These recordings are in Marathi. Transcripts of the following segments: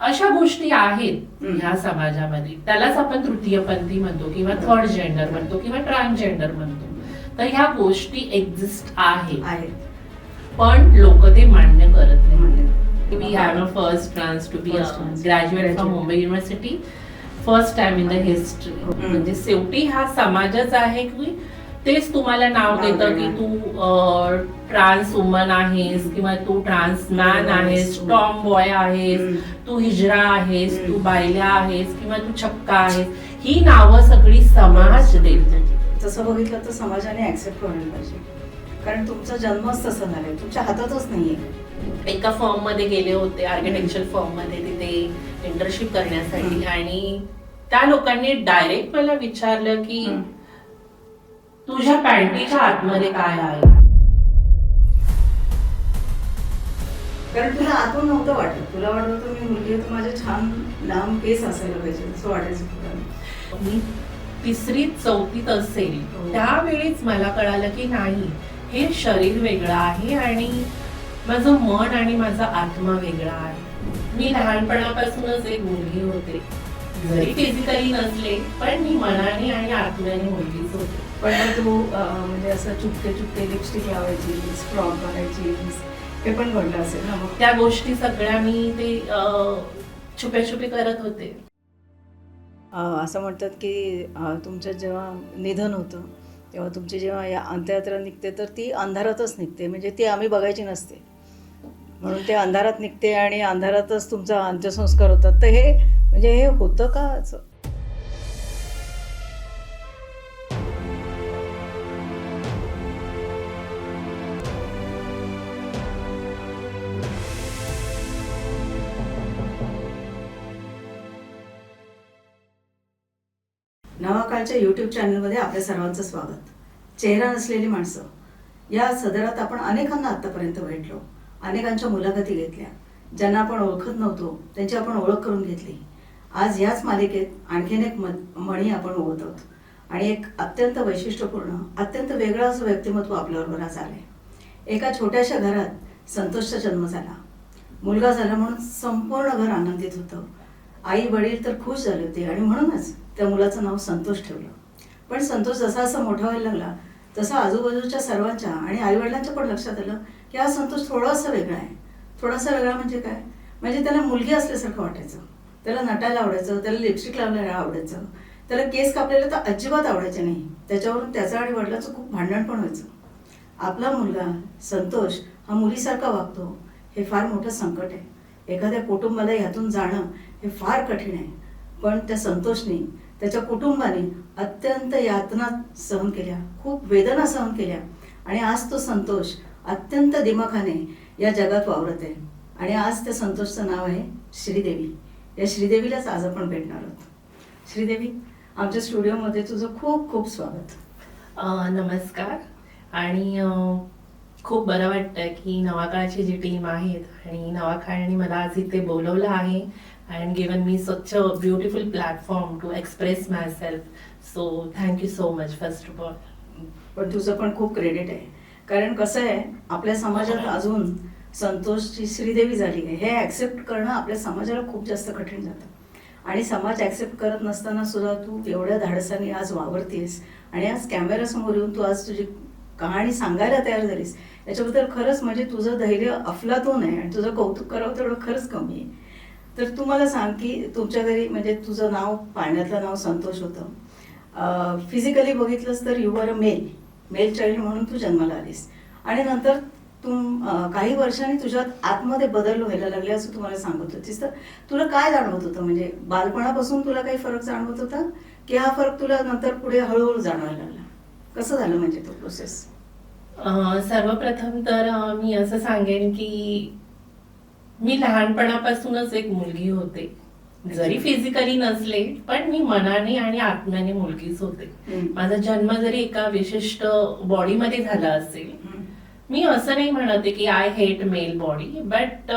अशा गोष्टी आहेत ह्या समाजामध्ये. त्यालाच आपण तृतीयपंथी म्हणतो किंवा थर्ड जेंडर म्हणतो किंवा ट्रान्सजेंडर म्हणतो. तर ह्या गोष्टी एक्झिस्ट आहेत, पण लोक ते मान्य करत नाही. We have a first trans to be graduate from Mumbai university, first time in the history. म्हणजे शेवटी हा समाजच आहे की तेच तुम्हाला नाव देतं की तू ट्रान्स वुमन आहेस किंवा तू ट्रान्स मॅन आहेस, टॉम बॉय आहेस, तू हिजरा आहेस, तू बायल्या आहेस किंवा तू छक्का आहेस. ही नावं सगळी समाज देतो. तसं बघितलं तर समाजाने ऍक्सेप्ट करायला पाहिजे, कारण तुमचा जन्मच तसा झालाय, तुमच्या हातातच नाहीये. एका फर्म मध्ये गेले होते, आर्किटेक्चर फर्म मध्ये, तिथे इंटर्नशिप करण्यासाठी, आणि त्या लोकांनी डायरेक्ट मला विचारलं की तुझ्या पॅन्टीच्या आतमध्ये काय आहे. कारण तुला आतून नव्हतं वाटत, तुला वाटत होतं मी मुलगी तर माझे छान लांब केस असायला पाहिजे, असं वाटायचं तुला. मी तिसरीत चौथीत असेल त्यावेळीच मला कळालं की नाही, हे शरीर वेगळं आहे आणि माझं मन आणि माझा आत्मा वेगळा आहे. मी लहानपणापासूनच एक मुलगी होते, जरी फिजिकली नसले पण मी मनाने आणि आत्म्याने मुलगीच होते. पण मग तू म्हणजे असं चुपके चुपके लिपस्टिक लावायची, फ्रॉक घालायची, हे पण घडलं असेल ना? मग त्या गोष्टी सगळ्या मी ते छुपे छुपे करत होते. असं म्हणतात की तुमचं जेव्हा निधन होतं तेव्हा तुमची जेव्हा या अंत्ययात्रा निघते तर ती अंधारातच निघते, म्हणजे ती आम्ही बघायची नसते, म्हणून ते अंधारात निघते आणि अंधारातच तुमचा अंत्यसंस्कार होतात. तर हे म्हणजे हे होतं का असं? नवाकाळच्या यूट्यूब चॅनलमध्ये आपल्या सर्वांचं स्वागत. चेहरा नसलेली माणसं या सदरात आपण अनेकांना आत्तापर्यंत भेटलो, अनेकांच्या मुलाखती घेतल्या, ज्यांना आपण ओळखत नव्हतो त्यांची आपण ओळख करून घेतली. आज याच मालिकेत आणखीन एक मणी आपण ओळखत आहोत आणि एक अत्यंत वैशिष्ट्यपूर्ण, अत्यंत वेगळं असं व्यक्तिमत्व आपल्याबरोबर आज आलंय. एका छोट्याशा घरात संतोषचा जन्म झाला. मुलगा झाला म्हणून संपूर्ण घर आनंदित होतं. आई वडील तर खुश झाले होते आणि म्हणूनच त्या मुलाचं नाव संतोष ठेवलं. पण संतोष जसा असा मोठा व्हायला लागला तसं आजूबाजूच्या सर्वांच्या आणि आईवडिलांच्या पण लक्षात आलं की हा संतोष थोडासा वेगळा आहे. थोडासा वेगळा म्हणजे काय? म्हणजे त्याला मुलगी असल्यासारखं वाटायचं, त्याला नटायला आवडायचं, त्याला लिपस्टिक लावलेलं आवडायचं, त्याला केस कापलेले तर अजिबात आवडायचे नाही. त्याच्यावरून त्याचं आणि वडिलाचं खूप भांडण पण व्हायचं. आपला मुलगा संतोष हा मुलीसारखा वागतो हे फार मोठं संकट आहे. एखाद्या कुटुंबाला ह्यातून जाणं हे फार कठीण आहे. पण त्या संतोषने, त्याच्या कुटुंबाने अत्यंत यातना सहन केल्या, खूप वेदना सहन केल्या आणि आज तो संतोष अत्यंत दिमाखाने या जगात वावरत आहे. आणि आज त्या संतोषचं नाव आहे श्रीदेवी. या श्रीदेवीलाच आज आपण भेटणार आहोत. श्रीदेवी, आमच्या स्टुडिओमध्ये तुझं खूप खूप स्वागत. नमस्कार. आणि खूप बरं वाटतं की नवाकाळची जी टीम आहेत आणि नवाकाळने मला आज इथे बोलवलं आहे and given me such a beautiful platform to express myself. So thank you so much first of all. पण तुझं पण खूप क्रेडिट आहे, कारण कसं आहे आपल्या समाजात अजून संतोषची श्रीदेवी झाली आहे हे ॲक्सेप्ट करणं आपल्या समाजाला खूप जास्त कठीण जातं. आणि समाज ॲक्सेप्ट करत नसताना सुद्धा तू एवढ्या धाडसाने आज वावरतेस आणि आज कॅमेऱ्यासमोर येऊन तू आज तुझी कहाणी सांगायला तयार झालीस, याच्याबद्दल खरंच म्हणजे तुझं धैर्य अफलातून आहे आणि तुझं कौतुक करावं तेवढं खरंच कमी आहे. तर तू मला सांग की तुमच्या घरी म्हणजे तुझं नाव, पाळण्यातलं नाव संतोष होतं. फिजिकली बघितलंस तर you are a male child म्हणून तू जन्माला आलीस आणि नंतर तू काही वर्षांनी तुझ्यात आतमध्ये बदल व्हायला लागले असं तुम्हाला सांगत होतीस. तर तुला काय जाणवत होतं? म्हणजे बालपणापासून तुला काही फरक जाणवत होता की हा फरक तुला नंतर पुढे हळूहळू जाणवायला लागला? कसं झालं म्हणजे तो प्रोसेस? सर्वप्रथम तर मी असं सांगेन की मी लहानपणापासूनच एक मुलगी होते, जरी फिजिकली नसले पण मी मनाने आणि आत्म्याने मुलगीच होते. माझा जन्म जरी एका विशिष्ट बॉडीमध्ये झाला असेल, मी असं नाही म्हणते की I hate male body, but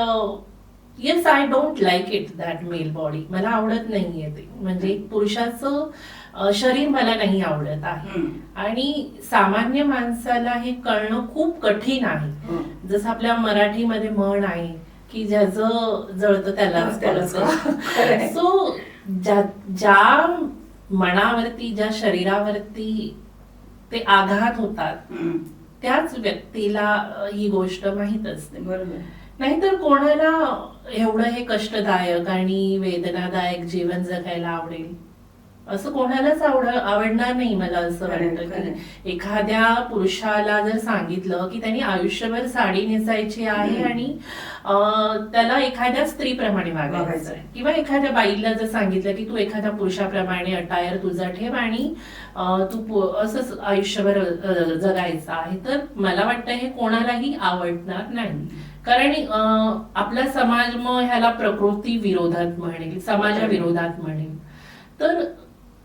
yes I don't like it that male body. मला आवडत नाहीये ते, म्हणजे एक पुरुषाचं शरीर मला नाही आवडत आहे. आणि सामान्य माणसाला हे कळणं खूप कठीण आहे. जसं आपल्या मराठीमध्ये म्हण आहे, की ज्याचं जळतं त्यालाच त्यालाच कळतं. सो ज्या मनावरती, ज्या शरीरावरती ते आघात होतात त्याच व्यक्तीला ही गोष्ट माहीत असते. बरोबर. नाहीतर कोणाला एवढं हे कष्टदायक आणि वेदनादायक जीवन जगायला आवडेल असं कोणालाच आवडणार नाही. मला असं वाटतं की एखाद्या पुरुषाला जर सांगितलं की त्यांनी आयुष्यभर साडी नेसायची आहे आणि त्याला एखाद्या स्त्रीप्रमाणे वागायचं आहे, किंवा एखाद्या बाईला जर सांगितलं की तू एखाद्या पुरुषाप्रमाणे अटायर तुझा ठेव आणि तू असंच आयुष्यभर जगायचं आहे, तर मला वाटतं हे कोणालाही आवडणार नाही. कारण आपला समाज मग ह्याला प्रकृती विरोधात म्हणेल, समाजाविरोधात म्हणेल. तर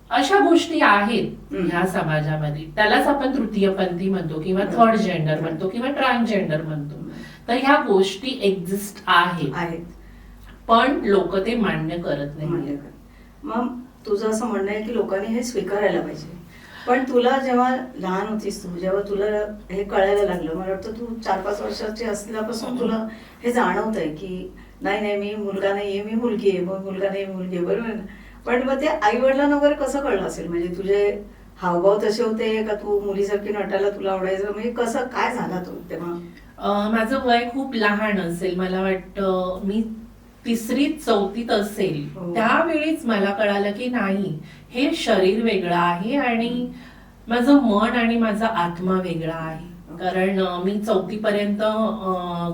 अशा गोष्टी आहेत ह्या समाजामध्ये. त्यालाच आपण तृतीयपंथी म्हणतो किंवा थर्ड जेंडर म्हणतो किंवा ट्रान्सजेंडर म्हणतो. तर ह्या गोष्टी एक्झिस्ट आहेत, पण लोक ते मान्य करत नाही. मग तुझं असं म्हणणं आहे की लोकांनी हे स्वीकारायला पाहिजे. पण तुला जेव्हा लहान होतीस, तू जेव्हा तुला हे कळायला लागलं, मला वाटतं तू 4-5 वर्षाची असल्यापासून तुला हे जाणवत आहे की नाही मी मुलगा नाहीये, मी मुलगी आहे, मग मुलगा नाही मुलगी आहे, बरोबर ना? पण मग ते आई वडिलांना वगैरे कसं कळलं असेल? म्हणजे तुझे हावभाव तसे होते का, तू मुलीसारखी नटायला तुला आवडायचं, म्हणजे कसं काय झाला तू तेव्हा? माझं वय खूप लहान असेल, मला वाटतं मी 3री-4थीत असेल. त्यावेळीच मला कळालं की नाही, हे शरीर वेगळं आहे आणि माझं मन आणि माझा आत्मा वेगळा आहे. कारण मी 4थी पर्यंत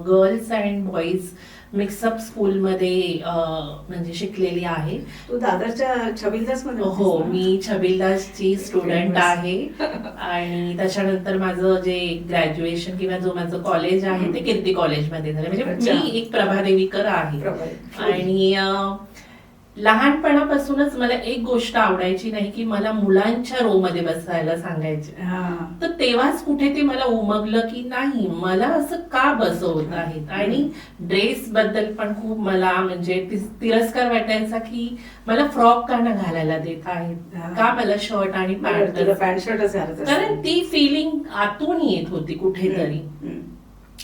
गर्ल्स अँड बॉईज मिक्सअप स्कूलमध्ये म्हणजे शिकलेली आहे. तू दादरच्या छबिलदास मध्ये? हो, मी छबिलदासची स्टुडंट आहे. आणि त्याच्यानंतर माझं जे ग्रॅज्युएशन किंवा जो माझं कॉलेज आहे ते कीर्ती कॉलेजमध्ये झालं. म्हणजे मी एक प्रभादेवीकर आहे. आणि लहानपणापासूनच मला एक गोष्ट आवडायची नाही की मला मुलांच्या रो मध्ये बसायला सांगायचे. तर तेव्हाच कुठे ते मला उमगलं की नाही, मला असं का बसवत आहेत. आणि ड्रेस बद्दल पण खूप मला म्हणजे तिरस्कार वाटायचा की मला फ्रॉक का ना घालायला देत आहेत, का मला शर्ट आणि पॅन्ट शर्टच. कारण ती फिलिंग आतून येत होती कुठेतरी.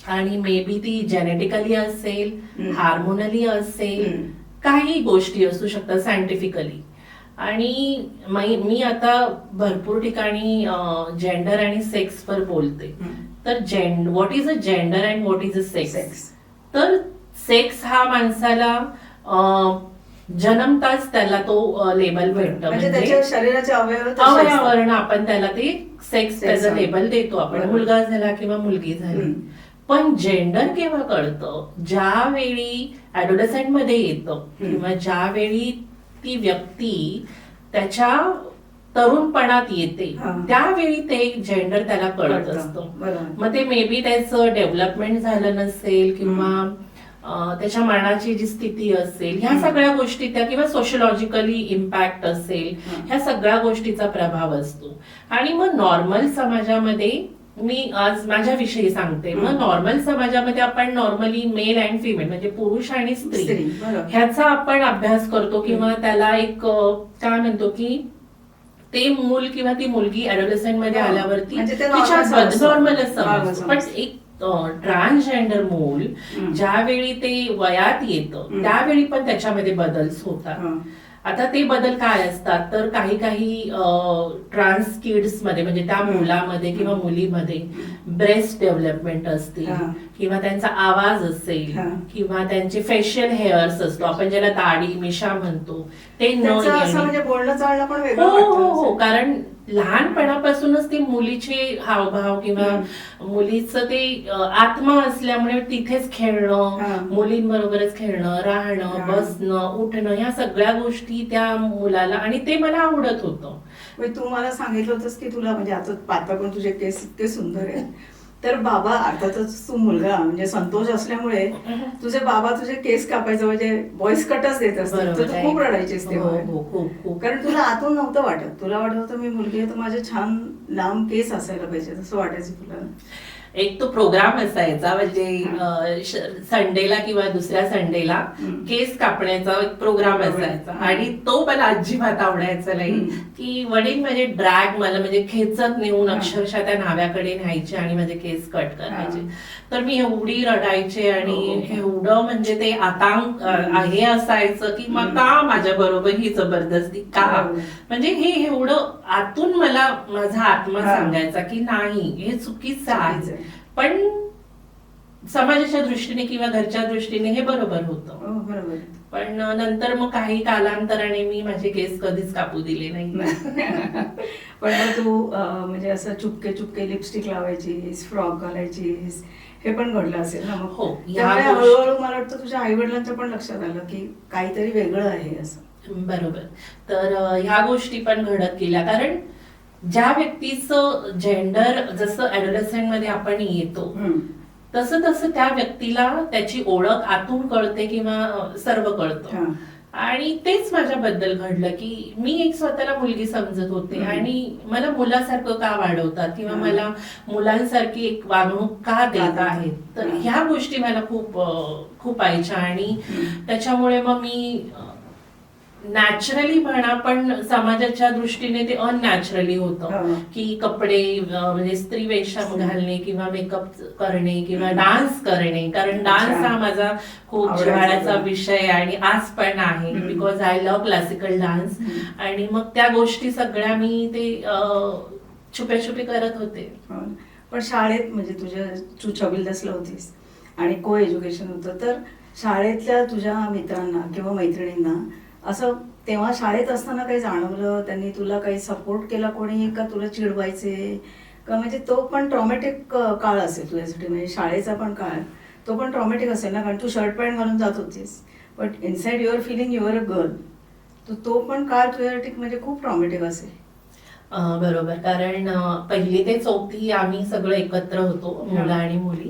आणि मे बी ती जेनेटिकली असेल, हार्मोनली असेल, काही गोष्टी असू शकतात सायंटिफिकली. आणि मी आता भरपूर ठिकाणी जेंडर आणि सेक्स वर बोलते. तर what is a gender and what is a sex. तर सेक्स हा माणसाला जन्मताच त्याला तो लेबल भेटतं, म्हणजे शरीराचे अवयवावरण आपण त्याला ते सेक्स त्याचं लेबल देतो आपण, मुलगा झाला किंवा मुलगी झाली. पण जेंडर केव्हा कळतं? ज्यावेळी ऍडोलसेंट मध्ये येतं किंवा ज्यावेळी ती व्यक्ती त्याच्या तरुणपणात येते, त्यावेळी ते जेंडर त्याला कळत असतं. मग ते मे बी त्याचं डेव्हलपमेंट झालं नसेल किंवा त्याच्या मनाची जी स्थिती असेल, ह्या सगळ्या गोष्टी त्या, किंवा सोशलॉजिकली इम्पॅक्ट असेल, ह्या सगळ्या गोष्टीचा प्रभाव असतो. आणि मग नॉर्मल समाजामध्ये, मी आज माझ्याविषयी सांगते, मग नॉर्मल समाजामध्ये आपण नॉर्मली मेल अँड फिमेल म्हणजे पुरुष आणि स्त्री ह्याचा आपण अभ्यास करतो किंवा त्याला एक काय म्हणतो की ते मूल किंवा ती मुलगी ऍडोलसेंट मध्ये आल्यावरती नॉर्मलच समजतो. पण एक ट्रान्सजेंडर मूल ज्यावेळी ते वयात येतं त्यावेळी पण त्याच्यामध्ये बदल होतात. आता ते बदल काय असतात तर काही ट्रान्स किड्स मध्ये म्हणजे त्या मुलामध्ये किंवा मुलीमध्ये ब्रेस्ट डेव्हलपमेंट असतील किंवा त्यांचा आवाज असेल किंवा त्यांचे फेशियल हेअर्स असतो, आपण ज्याला दाढी मिशा म्हणतो, ते न म्हणजे बोलणं चालणं पण वेगळं. हो, कारण लहानपणापासूनच ती मुलीचे हावभाव किंवा मुलीचं ते आत्मा असल्यामुळे तिथेच खेळणं, मुलींबरोबरच खेळणं, राहणं, बसणं, उठणं, ह्या सगळ्या गोष्टी त्या मुलाला, आणि ते मला आवडत होतं. तू मला सांगितलं होतंस की तुला म्हणजे आता पण तुझे केस इतके सुंदर आहे, तर बाबा अर्थातच तू मुलगा म्हणजे संतोष असल्यामुळे तुझे बाबा तुझे केस कापायचं म्हणजे व्हॉइस कटच देत असतात, तर तू खूप रडायचीस तेव्हा. कारण तुला आतून नव्हतं वाटत, तुला वाटत होतं मी मुलगी आहे तर माझे छान लांब केस असायला पाहिजे, असं वाटायचं तुला? एक तो प्रोग्राम असायचा म्हणजे संडेला किंवा दुसऱ्या संडेला केस कापण्याचा एक प्रोग्राम असायचा आणि तो मला अजिबात आवडायचा नाही की वडील म्हणजे ड्रॅग मला म्हणजे खेचत नेऊन अक्षरशः त्या न्हाव्याकडे न्यायचे आणि माझे केस कट करायचे. तर मी एवढी रडायचे आणि एवढं म्हणजे ते आतांक हे असायचं की मग का माझ्या बरोबर ही जबरदस्ती का, म्हणजे हे एवढं आतून मला माझा आत्मा सांगायचा की नाही हे चुकीचं आहे. पण समाजाच्या दृष्टीने किंवा घरच्या दृष्टीने हे बरोबर होतं. पण नंतर मग काही कालांतराने मी माझे केस कधीच कापू दिले नाही. पण मग तू म्हणजे असं चुपके चुपके लिपस्टिक लावायचीस, फ्रॉक घालायचीस, हे पण घडलं असेल ना? मग हो, त्यामुळे हळूहळू मला वाटतं तुझ्या आई वडिलांच्या पण लक्षात आलं की काहीतरी वेगळं आहे असं. बरोबर. तर ह्या गोष्टी पण घडत गेल्या, कारण ज्या व्यक्तीचं जेंडर जसं ऍडोलेसंट मध्ये आपण येतो तसं तसं त्या व्यक्तीला त्याची ओळख आतून कळते किंवा सर्व कळतं. आणि तेच माझ्याबद्दल घडलं की मी एक स्वतःला मुलगी समजत होते आणि मला मुलासारखं का वाढवतात किंवा मला मुलांसारखी एक वागणूक का देत आहेत. तर ह्या गोष्टी मला खूप खूप आईच्या आणि त्याच्यामुळे मग मी नॅचरली म्हणा पण समाजाच्या दृष्टीने ते अननॅचरली होतं की कपडे म्हणजे स्त्री वेशम घालणे किंवा मेकअप करणे किंवा डान्स करणे, कारण डान्स हा माझा खूप जिव्हाळ्याचा विषय आणि आज पण आहे because I love classical dance. आणि मग त्या गोष्टी सगळ्या मी ते छुपे छुपे करत होते. पण शाळेत म्हणजे तू 26 होतीस आणि को एज्युकेशन होतं, तर शाळेतल्या तुझ्या मित्रांना किंवा मैत्रिणींना असं तेव्हा शाळेत असताना काही जाणवलं, त्यांनी तुला काही सपोर्ट केला कोणी, का तुला चिडवायचे का? म्हणजे तो पण ट्रॉमॅटिक काळ असेल तुझ्यासाठी, म्हणजे शाळेचा पण काळ तो पण ट्रॉमॅटिक असेल ना, कारण तू शर्ट पॅन्ट घालून जात होतीस but inside your feeling your a girl. तो पण काळ तुझ्यासाठी म्हणजे खूप ट्रॉमॅटिक असेल. बरोबर, कारण 1ली ते 4थी आम्ही सगळं एकत्र होतो, मुलं आणि मुली.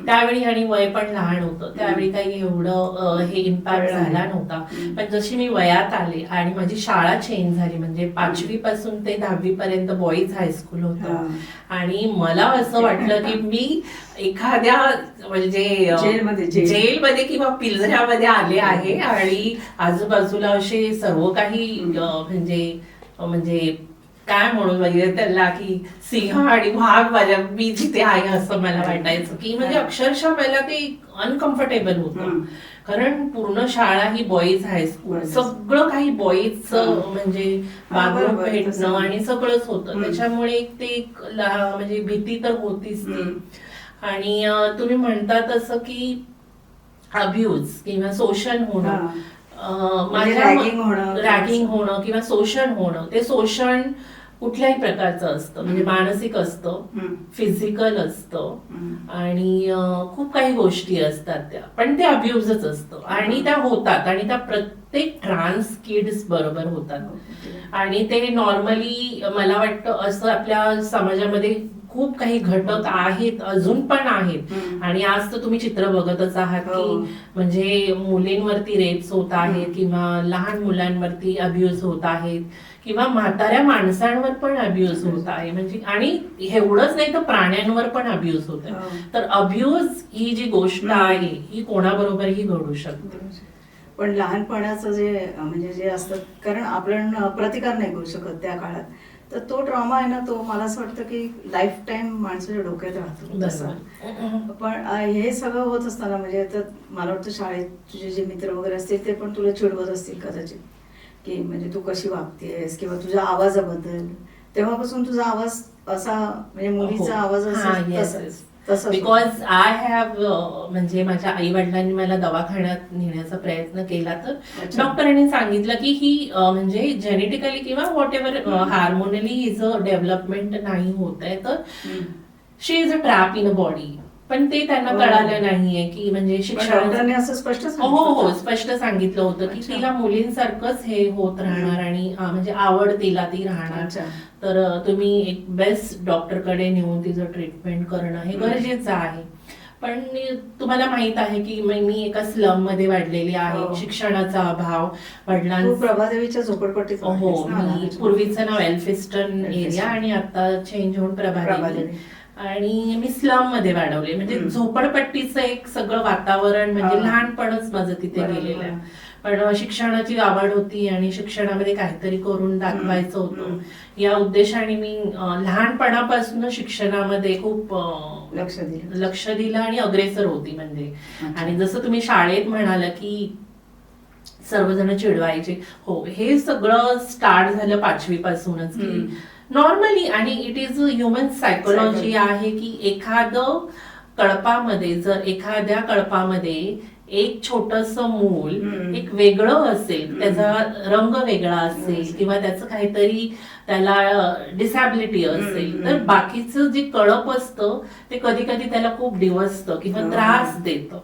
त्यावेळी आणि वय पण लहान होतं, त्यावेळी काही एवढं हे इम्पॅक्ट झाला नव्हता. पण जशी मी वयात आले आणि माझी शाळा चेंज झाली, म्हणजे 5वी पासून ते 10वी पर्यंत बॉईज हायस्कूल होतं आणि मला असं वाटलं की मी एखाद्या म्हणजे जेलमध्ये किंवा पिंजऱ्यामध्ये आले आहे आणि आजूबाजूला असे सर्व काही म्हणजे काय म्हणून म्हणजे त्याला की सिंह आणि वाघ मी जिथे आहे असं मला वाटायचं की म्हणजे अक्षरशः मला ते अनकम्फर्टेबल होतं. कारण पूर्ण शाळा ही बॉईज हायस्कूल, सगळं काही बॉईजचं म्हणजे वागणूक भेटणं आणि सगळंच होतं. त्याच्यामुळे ते म्हणजे भीती तर होतीच ती. आणि तुम्ही म्हणता तसं की अब्यूज किंवा शोषण होणं, रॅगिंग होणं किंवा शोषण होणं, ते शोषण कुठल्याही प्रकारचं असतं, म्हणजे मानसिक असतं, फिजिकल असतं आणि खूप काही गोष्टी असतात त्या, पण ते अब्युजच असतं आणि त्या होतात आणि त्या प्रत्येक ट्रान्स किड्स बरोबर होतात. आणि ते नॉर्मली मला वाटतं असं आपल्या समाजामध्ये खूप काही घटक आहेत, अजून पण आहेत. आणि आज तर तुम्ही चित्र बघतच आहात की म्हणजे मुलींवरती रेप्स होत आहेत किंवा लहान मुलांवरती अब्यूज होत आहेत किंवा म्हाताऱ्या माणसांवर पण अब्यूज होत आहे. म्हणजे आणि एवढंच नाही तर प्राण्यांवर पण अब्यूज होत आहे. तर अब्यूज ही जी गोष्ट आहे ही कोणाबरोबरही घडू शकते. पण लहानपणाचं जे म्हणजे जे असतं, कारण आपण प्रतिकार नाही करू शकत त्या काळात, तर तो ट्रॉमा आहे ना, तो मला असं वाटतं की लाईफ टाईम माणसाच्या डोक्यात राहतो तसा. पण हे सगळं होत असताना म्हणजे तर मला वाटतं शाळेत तुझे जे मित्र वगैरे असतील ते पण तुला चिडवत असतील कदाचित की म्हणजे तू कशी वागतेस किंवा तुझ्या आवाजाबद्दल. तेव्हापासून तुझा आवाज असा म्हणजे मुलीचा आवाज असा, बिकॉज आय हॅव म्हणजे माझ्या आई वडिलांनी मला दवाखान्यात नेण्याचा प्रयत्न केला, तर डॉक्टरांनी सांगितलं की ही म्हणजे जेनेटिकली किंवा व्हॉट एव्हर हार्मोनली हिचं डेव्हलपमेंट नाही होत आहे, तर she is a trap in a body. पण ते त्यांना कळालं नाहीये की म्हणजे शिक्षणाने असं स्पष्ट स्पष्ट सांगितलं होतं की तिला मुलींसारखंच हे होत राहणार आणि म्हणजे आवड तिला ती राहणार, तर तुम्ही एक बेस्ट डॉक्टरकडे नेऊन तिचं ट्रीटमेंट करणं हे गरजेचं आहे. पण तुम्हाला माहित आहे की मी एका स्लम मध्ये वाढलेली आहे, शिक्षणाचा अभाव, वडिलांचं प्रभादेवीच्या झोपडपट्टीत. हो, मी पूर्वीचं नाव एल्फिस्टन एरिया आणि आता चेंज होऊन प्रभादेवी. आणि मी स्लम मध्ये वाढवले, म्हणजे झोपडपट्टीचं एक सगळं वातावरण, म्हणजे लहानपणच माझं तिथे गेलेलं आहे. पण शिक्षणाची आवड होती आणि शिक्षणामध्ये काहीतरी करून दाखवायचं होतं या उद्देशाने मी लहानपणापासून शिक्षणामध्ये खूप लक्ष दिलं आणि अग्रेसर होती म्हणजे. आणि जसं तुम्ही शाळेत म्हणाला की सर्वजण चिडवायचे, हो, हे सगळं स्टार्ट झालं 5वी पासूनच की नॉर्मली, आणि इट इज ह्युमन सायकोलॉजी आहे की एखाद्या कळपामध्ये एक छोटस मूल एक वेगळं असेल, त्याचा रंग वेगळा असेल किंवा त्याचं काहीतरी त्याला डिसॅबिलिटी असेल, तर बाकीचं जे कळप असतं ते कधी कधी त्याला खूप डिवसतं किंवा त्रास देतं.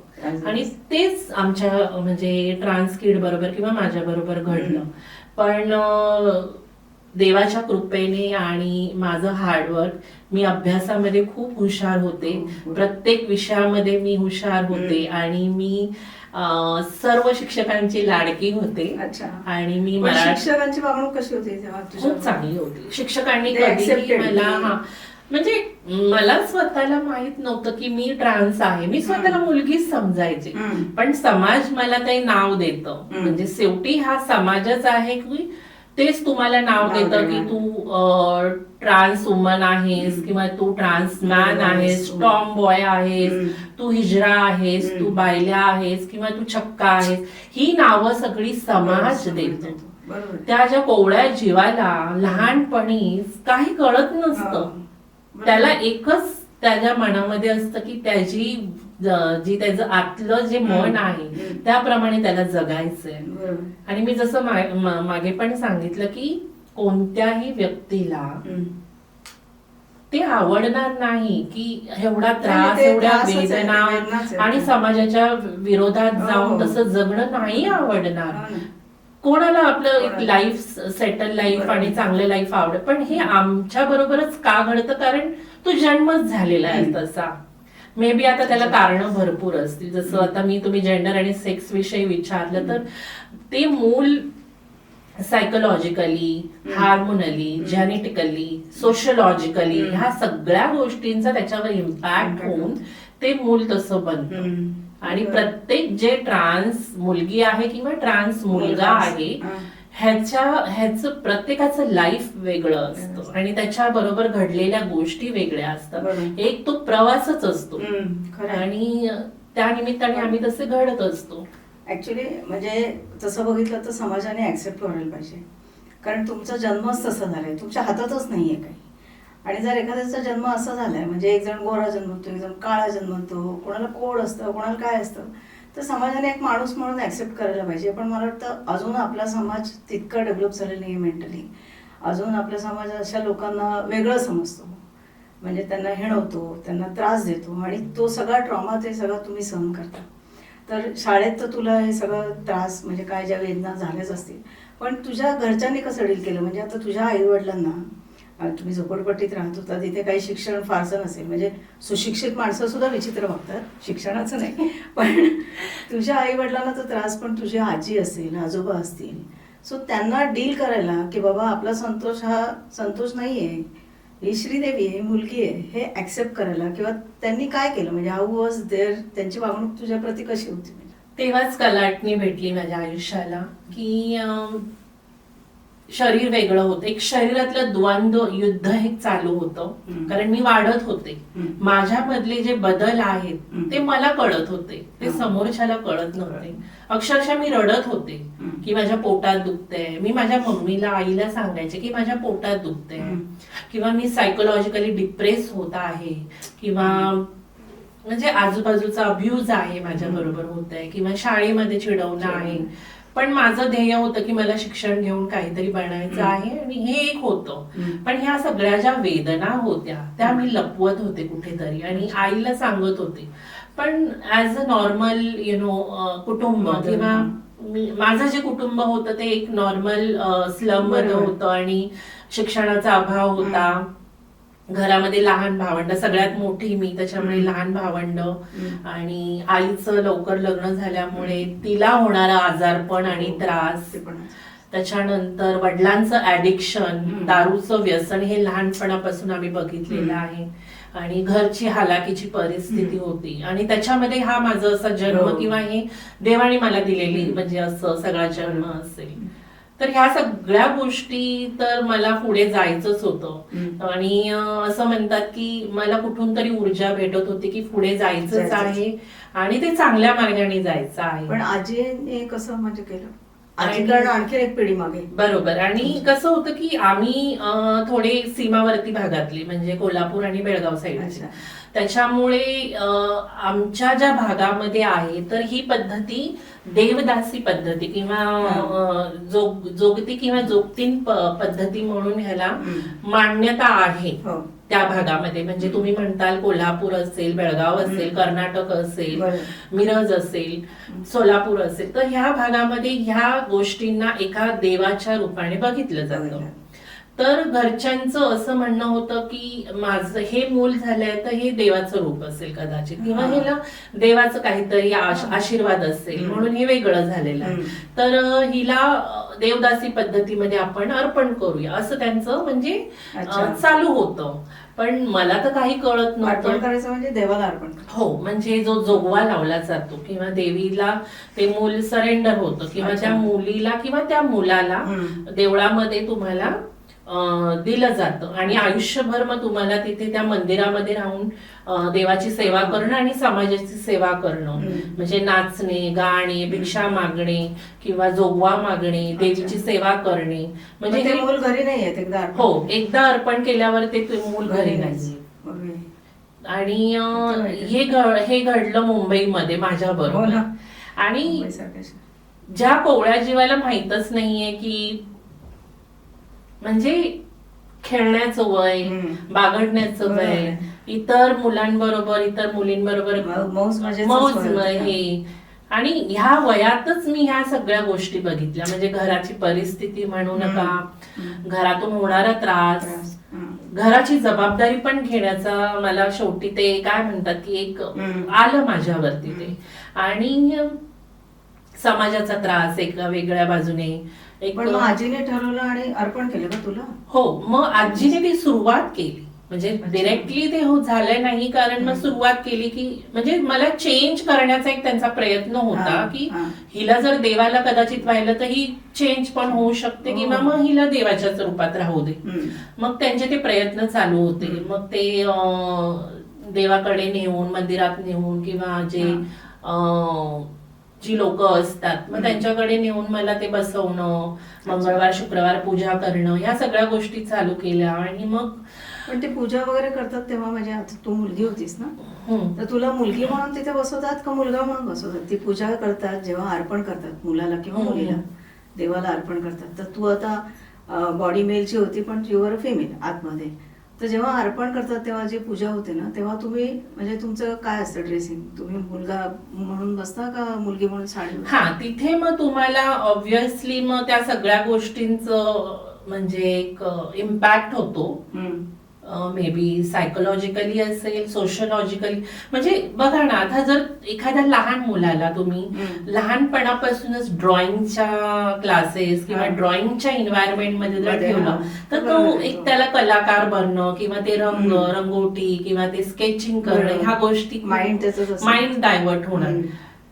आणि तेच आमच्या म्हणजे ट्रान्स किड बरोबर किंवा माझ्या बरोबर घडलं. पण देवाच्या कृपेने आणि माझं हार्डवर्क, मी अभ्यासामध्ये खूप हुशार होते, प्रत्येक विषयामध्ये मी हुशार होते आणि मी सर्व शिक्षकांची लाडकी होते. आणि मी शिक्षकांची वागणूक कशी होती तेव्हा? खूप चांगली होती. शिक्षकांनी कधीही मला म्हणजे मला स्वतःला माहित नव्हतं की मी ट्रान्स आहे, मी स्वतःला मुलगीच समजायचे, पण समाज मला ते नाव देतं. म्हणजे शेवटी हा समाजच आहे की तेच तुम्हाला नाव देतं की तू ट्रान्स वुमन आहेस किंवा तू ट्रान्स मॅन आहेस, टॉम बॉय आहेस, तू हिजरा आहेस, तू बायल्या आहेस किंवा तू छक्का आहेस. ही नावं सगळी समाज देतो. त्या ज्या कोवळ्या जीवाला लहानपणी काही कळत नसतं, त्याला एकच त्याच्या मनामध्ये असतं की जी त्याचं आतलं जे मन आहे त्याप्रमाणे त्याला जगायचंय. आणि मी जसं मागे पण सांगितलं की कोणत्याही व्यक्तीला ते आवडणार नाही की एवढा त्रास, एवढ्या वेदना आणि समाजाच्या विरोधात जाऊन तसं जगणं नाही आवडणार. कोणाला आपलं एक लाईफ, सेटल लाईफ आणि चांगलं लाईफ आवडत, पण हे आमच्या बरोबरच का घडतं? कारण तो जन्मच झालेला आहे तसा. मे बी आता त्याला कारण भरपूर असतील. जसं आता तुम्ही जेंडर आणि सेक्स विषयी विचारलं, तर ते मूल सायकोलॉजिकली, हार्मोनली, जेनेटिकली, सोशलॉजिकली ह्या सगळ्या गोष्टींचा त्याच्यावर इम्पॅक्ट होऊन ते मूल तसं बनतं. आणि प्रत्येक जे ट्रान्स मुलगी आहे किंवा ट्रान्स मुलगा आहे ह्याचं प्रत्येकाचं लाईफ वेगळं असतं आणि त्याच्या बरोबर घडलेल्या गोष्टी वेगळ्या असतात. एक तो प्रवासच असतो आणि त्या निमित्ताने आम्ही तसे घडत असतो. ऍक्च्युली म्हणजे तसं बघितलं तर समाजाने ऍक्सेप्ट करायला पाहिजे, कारण तुमचा जन्मच तसा झालाय, तुमच्या हातातच नाहीये काही. आणि जर एखाद्याचा जन्म असा झालाय, म्हणजे एक जण गोरा जन्मतो, एक जण काळा जन्मतो, कोणाला कोड असतं, कोणाला काय असतं, तर समाजाने एक माणूस म्हणून ऍक्सेप्ट करायला पाहिजे. पण मला वाटतं अजून आपला समाज तितका डेव्हलप झालेला नाही मेंटली. अजून आपला समाज अशा लोकांना वेगळं समजतो, म्हणजे त्यांना हिणवतो, त्यांना त्रास देतो आणि तो सगळा ट्रॉमा ते सगळं तुम्ही सहन करता. तर शाळेत तर तुला हे सगळं त्रास म्हणजे काय ज्या वेदना झाल्याच असतील, पण तुझ्या घरच्यांनी कसं डील केलं? म्हणजे आता तुझ्या आई वडिलांना, तुम्ही झोपडपट्टीत राहत होता, तिथे काही शिक्षण फारसं नसेल, म्हणजे सुशिक्षित माणसं सुद्धा विचित्र बघतात, शिक्षणाचं नाही, पण तुझ्या आई वडिलांना तर त्रास, पण तुझी आजी असेल, आजोबा असतील, सो त्यांना डील करायला की बाबा आपला संतोष हा संतोष नाहीये, ही श्रीदेवी आहे, मुलगी आहे, हे ऍक्सेप्ट करायला किंवा त्यांनी काय केलं? म्हणजे हाऊ वॉज देअर, त्यांची वागणूक तुझ्या प्रती कशी होती? तेव्हाच कलाटणी भेटली माझ्या आयुष्याला की शरीर वेगळं होतं, एक शरीरातलं द्वंद्व युद्ध हे चालू होतं. कारण मी वाढत होते, माझ्यामधले जे बदल आहेत ते मला कळत होते, ते समोरच्याला कळत नव्हते. अक्षरशः मी रडत होते की माझ्या पोटात दुखतंय. मी माझ्या मम्मीला, आईला सांगायचे की माझ्या पोटात दुखतंय, किंवा मी सायकोलॉजिकली डिप्रेस होत आहे, किंवा म्हणजे आजूबाजूचा अब्यूज आहे माझ्या बरोबर होत आहे, किंवा शाळेमध्ये चिडवणं आहे. पण माझं ध्येय होतं की मला शिक्षण घेऊन काहीतरी बनायचं आहे आणि हे एक होतं. पण ह्या सगळ्या ज्या वेदना होत्या त्या मी लपवत होते कुठेतरी आणि आईला सांगत होते. पण ऍज अ नॉर्मल कुटुंब, किंवा माझं जे कुटुंब होतं ते एक नॉर्मल स्लम मध्ये होतं आणि शिक्षणाचा अभाव होता. घरामध्ये लहान भावंड, सगळ्यात मोठी मी, त्याच्यामुळे लहान भावंड, आणि आईचं लवकर लग्न झाल्यामुळे तिला होणारा आजारपण आणि त्रास, त्याच्यानंतर वडिलांचं ऍडिक्शन, दारूचं व्यसन, हे लहानपणापासून आम्ही बघितलेलं आहे. आणि घरची हालाकीची परिस्थिती होती आणि त्याच्यामध्ये हा माझा असा जन्म हो. किंवा हे देवाने मला दिलेली म्हणजे असं सगळा जन्म असेल. तर ह्या सगळ्या गोष्टी तर मला पुढे जायचंच होतं आणि असं म्हणतात की मला कुठून तरी ऊर्जा भेटत होती की पुढे जायचंच आहे आणि ते चांगल्या मार्गाने जायचं आहे. पण आजीने कसं म्हणजे केलं? आजीकडनं आणखी एक पिढी मागे. बरोबर. आणि कसं होतं की आम्ही थोडे सीमावर्ती भागातले म्हणजे कोल्हापूर आणि बेळगाव साईडचे, त्याच्यामुळे आमच्या ज्या भागामध्ये आहे तर ही पद्धती देवदासी पद्धती किंवा जोगती किंवा जोगतीन पद्धती म्हणून ह्याला मान्यता आहे त्या भागामध्ये. म्हणजे तुम्ही म्हणताल कोल्हापूर असेल, बेळगाव असेल, कर्नाटक असेल, मिरज असेल, सोलापूर असेल, तर ह्या भागामध्ये ह्या गोष्टींना एका देवाच्या रूपाने बघितलं जातं. तर घरच्यांचं असं म्हणणं होतं की माझं हे मूल झालंय तर हे देवाचं रूप असेल कदाचित किंवा ह्याला देवाचं काहीतरी आशीर्वाद असेल म्हणून हे वेगळं झालेलं आहे. तर हिला देवदासी पद्धतीमध्ये आपण अर्पण करूया असं त्यांचं म्हणजे चालू होतं. पण मला तर काही कळत नव्हतं. करायचं म्हणजे देवाला अर्पण. हो, म्हणजे जो जोगवा लावला जातो किंवा देवीला ते मूल सरेंडर होतं किंवा त्या मुलीला किंवा त्या मुलाला देवळामध्ये तुम्हाला दिलं जातं आणि आयुष्यभर मग तुम्हाला तिथे त्या मंदिरामध्ये राहून देवाची सेवा करणं आणि समाजाची सेवा करणं म्हणजे नाचणे, गाणे, भिक्षा मागणे किंवा जोगवा मागणे, देवीची सेवा करणे. म्हणजे ते मूल घरी नाही येत एकदा. हो, एकदा अर्पण केल्यावर ते मूल घरी नाही. आणि हे घडलं मुंबईमध्ये माझ्या बरोबर. आणि ज्या कोवळ्या जीवाला माहीतच नाहीये की म्हणजे खेळण्याचं वय, बागडण्याचं वय, इतर मुलांबरोबर इतर मुलींबरोबर मौज हे, आणि ह्या वयातच मी ह्या सगळ्या गोष्टी बघितल्या. म्हणजे घराची परिस्थिती म्हणू नका, घरातून होणारा त्रास, घराची जबाबदारी पण घेण्याचा मला शेवटी ते काय म्हणतात की एक आलं माझ्यावरती ते, आणि समाजाचा त्रास एका वेगळ्या बाजूने. पण मग आजीने ठरवलं आणि अर्पण केलं का तुला? हो, मग आजीने ती सुरुवात केली. म्हणजे डिरेक्टली ते झालं नाही, कारण मग सुरुवात केली की म्हणजे मला चेंज करण्याचा एक त्यांचा प्रयत्न होता की हिला जर देवाला कदाचित व्हायला तर ही चेंज पण होऊ शकते किंवा मग हिला देवाच्याच रूपात राहू दे. मग त्यांचे ते प्रयत्न चालू होते. मग ते देवाकडे नेऊन, मंदिरात नेऊन किंवा जी लोक असतात मग त्यांच्याकडे नेऊन मला ते बसवणं, मंगळवार शुक्रवार पूजा करणं, ह्या सगळ्या गोष्टी चालू केल्या. आणि मग पण ते पूजा वगैरे करतात तेव्हा म्हणजे आता तू मुलगी होतीस ना, तर तुला मुलगी म्हणून तिथे बसवतात का मुलगा म्हणून बसवतात? ती पूजा करतात जेव्हा अर्पण करतात मुलाला किंवा मुलीला देवाला अर्पण करतात, तर तू आता बॉडी मेलची होती पण युअर फिमेल आतमध्ये, तर जेव्हा अर्पण करतात तेव्हा जी पूजा होते ना तेव्हा तुम्ही म्हणजे तुमचं काय असतं ड्रेसिंग? तुम्ही मुलगा म्हणून बसता का मुलगी म्हणून साडी? हा, तिथे मग तुम्हाला ऑब्व्हियसली मग त्या सगळ्या गोष्टींचं म्हणजे एक इम्पॅक्ट होतो. मे बी सायकोलॉजिकली असेल, सोशलॉजिकली. म्हणजे बघा ना, आता जर एखाद्या लहान मुलाला तुम्ही लहानपणापासूनच ड्रॉइंगच्या क्लासेस किंवा ड्रॉइंगच्या एन्व्हायरमेंट मध्ये जर ठेवलं तर तो एक त्याला कलाकार बनणं किंवा ते रंगोटी किंवा ते स्केचिंग करणं, ह्या गोष्टी माइंड डायव्हर्ट होणार.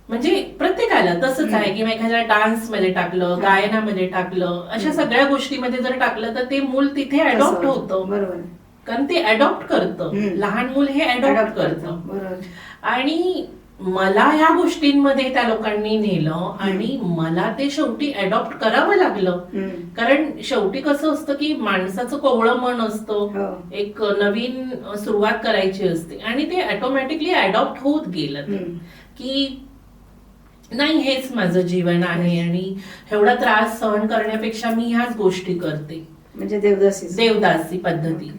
म्हणजे प्रत्येकाला तसंच आहे किंवा एखाद्या डान्स मध्ये टाकलं, गायनामध्ये टाकलं, अशा सगळ्या गोष्टीमध्ये जर टाकलं तर ते मूल तिथे अडॉप्ट होतं. बरोबर, कारण ते अडॉप्ट करतं, लहान मूल हे अडॉप्ट करतं. आणि मला ह्या गोष्टींमध्ये त्या लोकांनी नेलं आणि मला ते शेवटी अडॉप्ट करावं लागलं. कारण शेवटी कसं असतं की माणसाचं कोवळं मन असतं, एक नवीन सुरुवात करायची असते आणि ते ऑटोमॅटिकली अडॉप्ट होत गेलं की नाही हेच माझं जीवन आहे आणि एवढा त्रास सहन करण्यापेक्षा मी ह्याच गोष्टी करते. म्हणजे देवदासी पद्धती.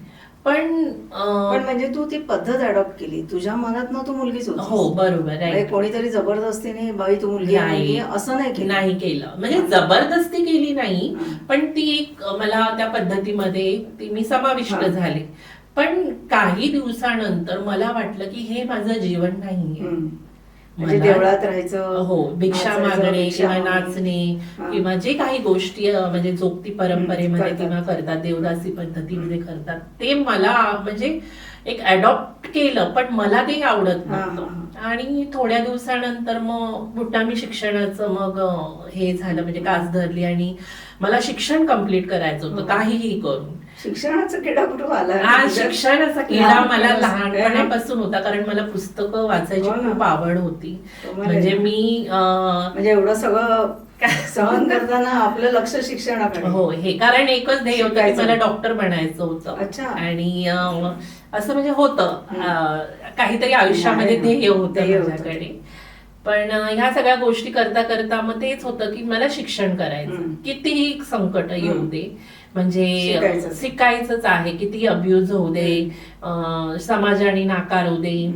पण म्हणजे तू ती पद्धत अडॉप्ट केली, तुझ्या मनात तू मुलगीच होती. हो, बरोबर आहे. कोणीतरी जबरदस्तीने बाई तू मुलगी असं नाही केलं. म्हणजे जबरदस्ती केली नाही, पण ती एक मला त्या पद्धतीमध्ये मी समाविष्ट झाले. पण काही दिवसानंतर मला वाटलं की हे माझं जीवन नाहीये. म्हणजे देवळात राहायचं, हो, भिक्षा नाचायचं, मागणे भिक्षा किंवा मागणे. नाचणे हा. किंवा जे काही गोष्टी म्हणजे जोगती परंपरेमध्ये करतात. किंवा करतात, देवदासी पद्धतीमध्ये करतात, ते मला म्हणजे एक अडॉप्ट केलं, पण मला ते आवडत हा, नव्हतं. आणि थोड्या दिवसानंतर मग पुन्हा मी शिक्षणाचं मग हे झालं, म्हणजे कास धरली आणि मला शिक्षण कम्प्लीट करायचं होतं, हो. काहीही करून. शिक्षणाचा किडा कुठं आला? हा, शिक्षणाचा किडा मला लहानपणापासून. लहानपणापासून होता, कारण मला पुस्तकं वाचायची हो ना. खूप आवड होती. तुम्हाला म्हणजे मी म्हणजे एवढं सगळं सहन करताना आपलं लक्ष शिक्षणाकडे. हो, हे कारण एकच ध्येय होतं की शिकायचं. मला डॉक्टर बनायचं होतं. अच्छा. आणि असं म्हणजे होतं काहीतरी आयुष्यामध्ये नाही, ध्येय होतं ध्येय होतं. माझ्याकडे. पण ह्या सगळ्या गोष्टी करता करता मग तेच होतं की मला शिक्षण करायचं, कितीही संकट येऊ दे, म्हणजे शिकायचं. शिकायचंच आहे, किती अब्यूज होऊ दे, समाजाने नाकारू दे,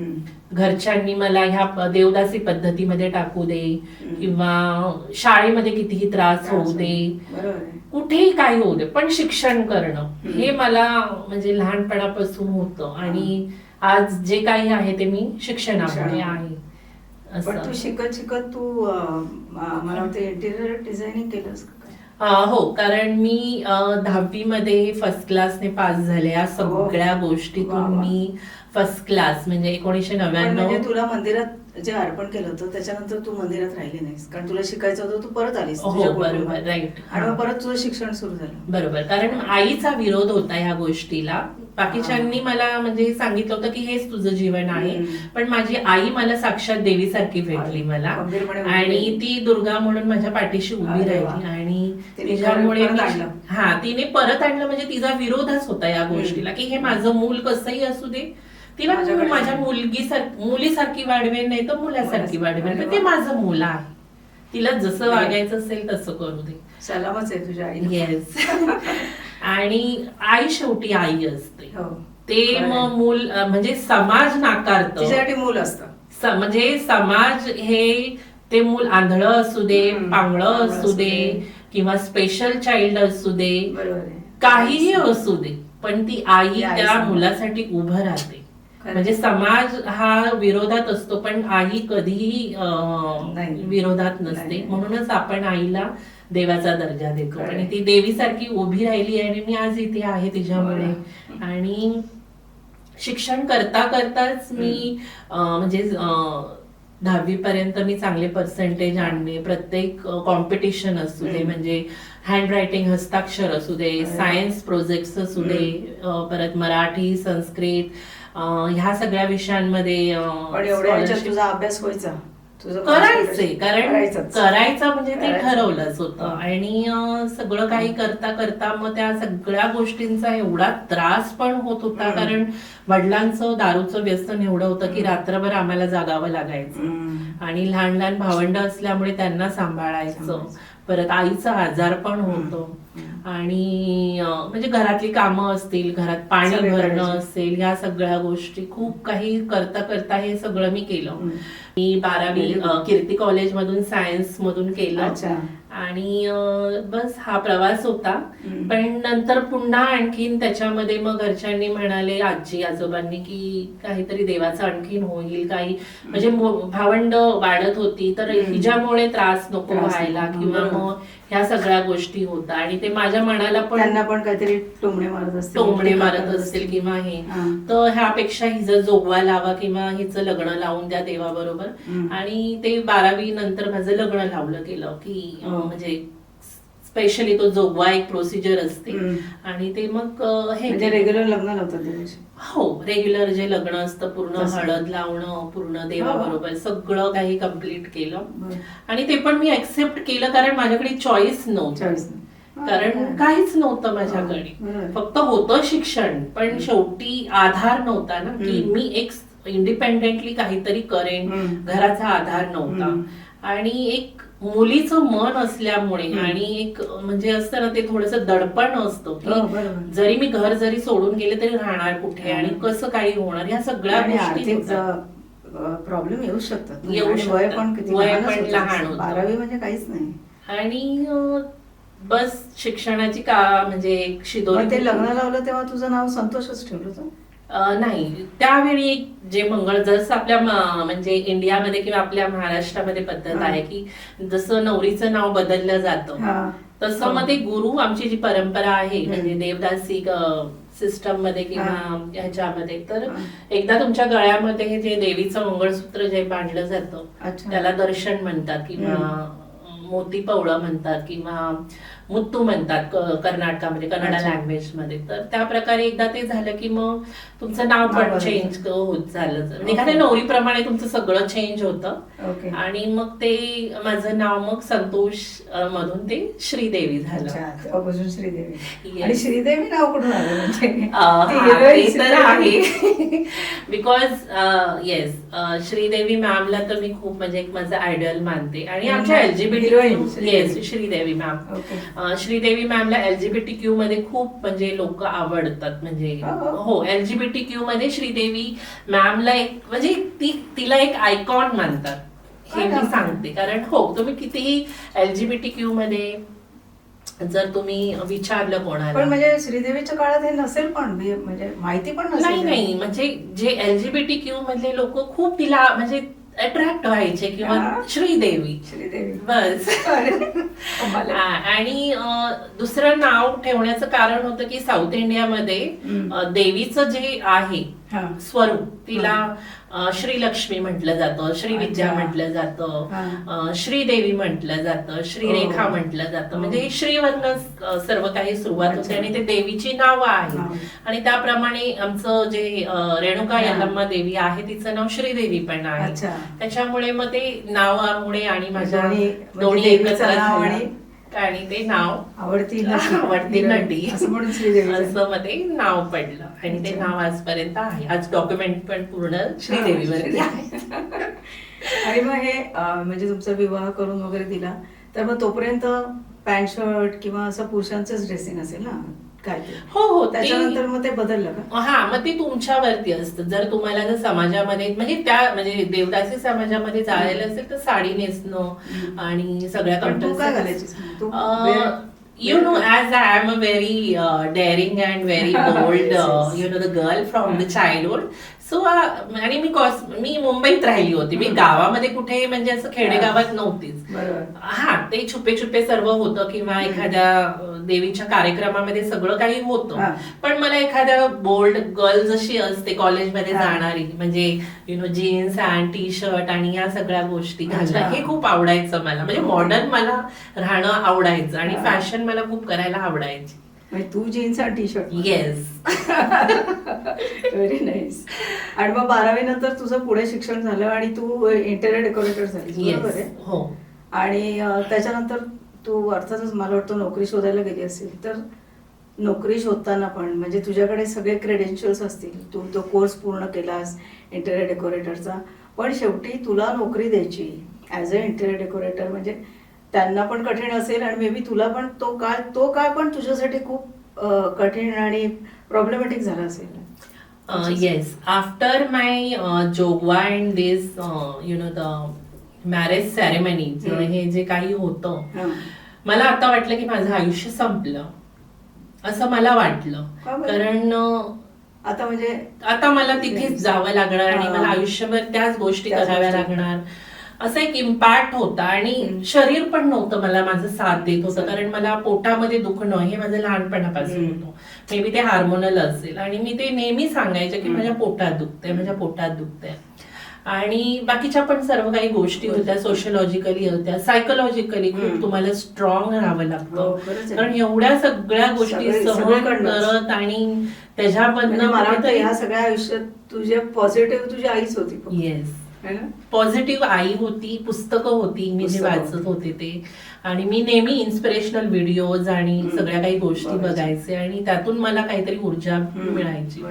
घरच्यांनी मला ह्या देवदासी पद्धतीमध्ये टाकू दे, किंवा शाळेमध्ये कितीही त्रास होऊ दे, बरोबर आहे. कुठेही काही होऊ दे, पण शिक्षण करणं हे मला म्हणजे लहानपणापासून होतं. आणि आज जे काही आहे ते मी शिक्षणामुळे आहे. पण तू शिकत शिकत तू मला वाटतं इंटिरियर डिझायनिंग केलंस का काय? हो, कारण मी 10वी मध्ये फर्स्ट क्लासने पास झाले. या सगळ्या गोष्टीतून मी फर्स्ट क्लास म्हणजे पण म्हणजे 1999. तुला मंदिरात जे अर्पण केलं होतं त्याच्यानंतर तू मंदिरात राहिली नाहीस, कारण तुला शिकायचं होतं, तू परत आलीस हो, तुझ्या बरोबर, कुटुंबात. राईट. आणि मग परत तुझं शिक्षण सुरू झालं. बरोबर, कारण आईचा विरोध होता ह्या गोष्टीला. बाकीच्यांनी मला म्हणजे सांगितलं होतं की हेच तुझं जीवन आहे, पण माझी आई मला साक्षात देवीसारखी भेटली मला. खंबीरपणे उभी आणि राहिली. ती दुर्गा म्हणून माझ्या पाठीशी उभी अरे वा. राहिली. आणि तिने तिच्यामुळे परत आणलं. तिने परत आणलं. म्हणजे तिचा विरोधच होता या गोष्टीला की हे माझं मूल कसंही असू दे, तिला माझ्याकडे माझ्या मुलीसारखी वाढवेन, नाही तर मुलासारखी वाढवेन, पण ते माझं मुलं आहे, तिला जसं वागायचं असेल तसं करू दे. सलामच आहे तुझ्या आई. येस. आणि आई शेवटी आई असते. हो. ते मग मूल म्हणजे समाज नाकारतं. तिच्यासाठी मूल असतं. म्हणजे समाज हे ते मूल आंधळं असू दे, पांगळं असू दे, किंवा स्पेशल चाइल्ड असू दे, बरोबर आहे. काहीही असू दे, पण ती आई ती आई त्या समोर. मुलासाठी उभं राहते. म्हणजे समाज हा विरोधात असतो, पण आई कधीही नाही. विरोधात नसते. नाही. म्हणूनच आपण आईला देवाचा दर्जा देतो. खरंय. आणि ती देवीसारखी उभी राहिली आणि मी आज इथे आहे तिच्यामुळे. आणि शिक्षण करता करताच मी म्हणजे 10वी पर्यंत मी चांगले पर्सेंटेज आणले. प्रत्येक कॉम्पिटिशन असू दे, म्हणजे हँड रायटिंग, हस्ताक्षर असू दे, सायन्स प्रोजेक्ट असू दे, परत मराठी, संस्कृत, ह्या सगळ्या विषयांमध्ये पण एवढ्या ह्याच्यात तुझा अभ्यास व्हायचा, तुझं करायचंय. कारण करायचंच. करायचं म्हणजे ते करायचं. ठरवलंच होतं. आणि सगळं काही करता करता मग त्या सगळ्या गोष्टींचा एवढा त्रास पण होत होता, कारण वडिलांचं दारूचं व्यसन एवढं होतं की रात्रभर आम्हाला जागावं लागायचं. आणि लहान लहान भावंड असल्यामुळे त्यांना सांभाळायचं. परत आईचा आजार पण होतं. आणि म्हणजे घरातली कामं असतील, घरात पाणी भरणं असेल, ह्या सगळ्या गोष्टी खूप काही करता करता हे सगळं मी केलं. मी 12वी कीर्ती कॉलेज मधून सायन्स मधून केलं. आणि बस हा प्रवास होता. पण नंतर पुन्हा आणखीन त्याच्यामध्ये मग घरच्यांनी म्हणाले, आजी आजोबांनी, की काहीतरी देवाचं आणखीन होईल, काही म्हणजे भावंड वाढत होती तर हिच्यामुळे त्रास नको व्हायला, किंवा मग ह्या सगळ्या गोष्टी होता. आणि ते माझ्या मनाला पण त्यांना पण काहीतरी टोमणे मारत असतील किंवा हे, तर ह्यापेक्षा हिचं जोगवा लावा किंवा हिचं लग्न लावून द्या देवाबरोबर. आणि ते 12वी नंतर माझं लग्न लावलं गेलं, की म्हणजे स्पेशली तो जोगवा एक प्रोसिजर असते. आणि ते मग हे म्हणजे रेग्युलर लग्न लावतात देवाशी. हो, रेग्युलर जे लग्न असतं, पूर्ण हळद लावणं, पूर्ण देवाबरोबर सगळं काही कम्प्लीट केलं. आणि ते पण मी ऍक्सेप्ट केलं, कारण माझ्याकडे चॉईस नव्हतं. कारण काहीच नव्हतं माझ्याकडे, फक्त होतं शिक्षण, पण शेवटी आधार नव्हता ना, की मी एक इंडिपेंडेंटली काहीतरी करेन. घराचा आधार नव्हता. आणि एक मुलीचं मन असल्यामुळे, आणि एक म्हणजे असतं ना, ते थोडंसं दडपण असतं की जरी मी घर जरी सोडून गेले तरी राहणार कुठे आणि कसं काही होणार, ह्या सगळ्या गोष्टी प्रॉब्लेम येऊ शकतात. वय पण लहान होतं. 12वी म्हणजे काहीच नाही. आणि बस शिक्षणाची म्हणजे एक शिदोरी. ते लग्न लावलं तेव्हा तुझं नाव संतोषच ठेवलं होतं. नाही, त्यावेळी जे मंगळ जसं आपल्या म्हणजे इंडियामध्ये किंवा आपल्या महाराष्ट्रामध्ये पद्धत आहे की जसं नवरीचं नाव बदललं जातं तसं मग ते गुरु आमची जी परंपरा आहे म्हणजे देवदासी सिस्टम मध्ये किंवा ह्याच्यामध्ये तर एकदा तुमच्या गळ्यामध्ये हे जे देवीचं मंगळसूत्र जे बांधलं जातं त्याला दर्शन म्हणतात किंवा मोती पवळं म्हणतात किंवा मुत्तू म्हणतात कर्नाटकामध्ये कन्नड लँग्वेज मध्ये. तर त्या प्रकारे एकदा ते झालं की मग तुमचं नाव पण चेंज होत झालं. म्हणजे एखाद्या नवरीप्रमाणे तुमचं सगळं चेंज होतं आणि मग ते माझं नाव मग संतोष मधून ते श्रीदेवी झालं. श्रीदेवी. आणि श्रीदेवी नाव कुठून आलं ते तर आहे बिकॉज येस श्रीदेवी मॅमला तर मी खूप म्हणजे एक माझं आयडल मानते आणि आमच्या LGBT yes Sridevi ma'am Sridevi मॅमला LGBTQ मध्ये खूप म्हणजे लोक आवडतात. म्हणजे हो LGBTQ मध्ये श्रीदेवी मॅमला एक म्हणजे तिला एक आयकॉन मानतात हे मी सांगते. कारण हो तुम्ही कितीही LGBTQ मध्ये जर तुम्ही विचारलं कोणाला पण म्हणजे श्रीदेवीच्या काळात हे नसेल पण म्हणजे माहिती पण नसेल. नाही म्हणजे जे LGBTQ मधले लोक खूप तिला म्हणजे अट्रॅक्ट व्हायचे किंवा श्रीदेवी बस. आणि दुसरं नाव ठेवण्याचं कारण होतं की साऊथ इंडियामध्ये देवीचं जे आहे स्वरूप तिला श्रीलक्ष्मी म्हटलं जातं, श्रीविद्या म्हटलं जातं, श्रीदेवी म्हटलं जातं, श्रीरेखा म्हटलं जातं. म्हणजे श्रीवरनं सर्व काही सुरुवात होते आणि ते देवीची नावं आहेत. आणि त्याप्रमाणे आमचं जे रेणुका यल्लम्मा देवी आहे तिचं नाव श्रीदेवी पण आहे. त्याच्यामुळे मग ते नावामुळे आणि माझ्या दोन्ही एकत्र आणि ते नाव आवडती नटी असं मध्ये नाव पडलं आणि ते नाव आजपर्यंत आहे. आज डॉक्युमेंट पण पूर्ण श्रीदेवीवरती आहे. आणि मग हे म्हणजे तुमचा विवाह करून वगैरे दिला तर मग तोपर्यंत पॅन्ट शर्ट किंवा असं पुरुषांचंच ड्रेसिंग असेल ना काय? हो त्याच्यानंतर मग ते बदललं का? हा मग ते तुमच्यावरती असतं. जर तुम्हाला जर समाजामध्ये म्हणजे त्या म्हणजे देवदासी समाजामध्ये जायला असेल तर साडी नेसणं आणि सगळ्या you know as I am a very daring and very bold you know the girl from the childhood so आणि मी मुंबईत राहिली होती. मी गावामध्ये कुठे म्हणजे असं खेडेगावात नव्हतीच. हा ते छुपे छुपे सर्व होतं किंवा एखाद्या देवीच्या कार्यक्रमामध्ये सगळं काही होतं. पण मला एखाद्या बोल्ड गर्ल जशी असते कॉलेजमध्ये जाणारी म्हणजे you know jeans and T shirt आणि या सगळ्या गोष्टी घालणं हे खूप आवडायचं मला. म्हणजे मॉडर्न मला राहणं आवडायचं आणि फॅशन मला खूप करायला आवडायची. तू जीन्स आणि T shirt. Yes very nice. आणि मग 12वी नंतर तुझं पुढे शिक्षण झालं आणि तू इंटेरियर डेकोरेटर झाली बरोबर आहे? हो. आणि त्याच्यानंतर तू अर्थातच मला वाटतं नोकरी शोधायला गेली असेल. तर नोकरी शोधताना पण म्हणजे तुझ्याकडे सगळे क्रेडेन्शियल्स असतील, तू तो कोर्स पूर्ण केलास इंटेरियर डेकोरेटरचा, पण शेवटी तुला नोकरी द्यायची ॲज अ इंटेरियर डेकोरेटर म्हणजे त्यांना पण कठीण असेल आणि मे बी तुला पण तो काळ पण तुझ्यासाठी खूप कठीण आणि प्रॉब्लेमॅटिक झाला असेल. Yes after my Jogwa and this you know the marriage ceremony हे जे काही होतं मला आता वाटलं की माझं आयुष्य संपलं असं मला वाटलं. कारण आता मला तिथेच जावं लागणार आणि मला आयुष्यभर त्याच गोष्टी कराव्या लागणार असा एक इम्पॅक्ट होता. आणि शरीर पण नव्हतं मला माझं साथ देत होतं. कारण मला पोटामध्ये दुखणं हे माझं लहानपणापासून होतं. मे बी ते हार्मोनल असेल आणि मी ते नेहमी सांगायचे की माझ्या पोटात दुखतंय माझ्या पोटात दुखतंय. आणि बाकीच्या पण सर्व काही गोष्टी होत्या, सोशियोलॉजिकली होत्या, सायकोलॉजिकली खूप तुम्हाला स्ट्रॉंग राहावं लागतं. कारण एवढ्या सगळ्या गोष्टी सहन करत आणि त्याच्यामधनं मला वाटतं ह्या सगळ्या आयुष्यात तुझ्या पॉझिटिव्ह तुझी आईच होती. येस पॉझिटिव्ह आई होती, पुस्तकं होती मी जे वाचत होते ते, आणि मी नेहमी इन्स्पिरेशनल व्हिडिओज आणि सगळ्या काही गोष्टी बघायचे आणि त्यातून मला काहीतरी ऊर्जा मिळायची.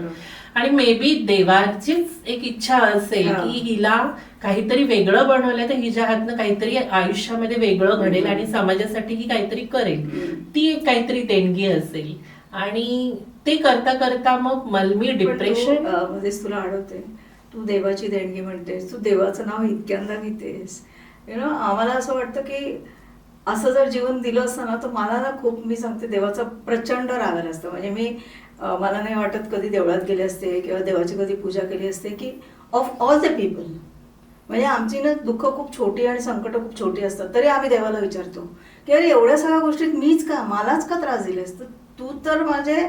आणि मे बी देवाचीच एक इच्छा असेल की हिला काहीतरी वेगळं बनवलं तर हिच्या हातनं काहीतरी आयुष्यामध्ये वेगळं घडेल आणि समाजासाठी ही काहीतरी करेल, ती एक काहीतरी देणगी असेल. आणि ते करता करता मग मी डिप्रेशन मध्येच तुला आठवते तू देवाची देणगी म्हणतेस, तू देवाचं नाव इतक्यांदा घेतेस. आम्हाला असं वाटतं की असं जर जीवन दिलं असतं ना तर मला ना खूप, मी सांगते, देवाचा प्रचंड राग आला असतं. म्हणजे मी मला नाही वाटत कधी देवळात गेले असते किंवा देवाची कधी पूजा केली असते की ऑफ ऑल द पीपल, म्हणजे आमची ना दुःख खूप छोटी आणि संकट खूप छोटी असतात, तरी आम्ही देवाला विचारतो की अरे एवढ्या सगळ्या गोष्टीत मीच का, मलाच का त्रास दिलेस, तर तू तर माझे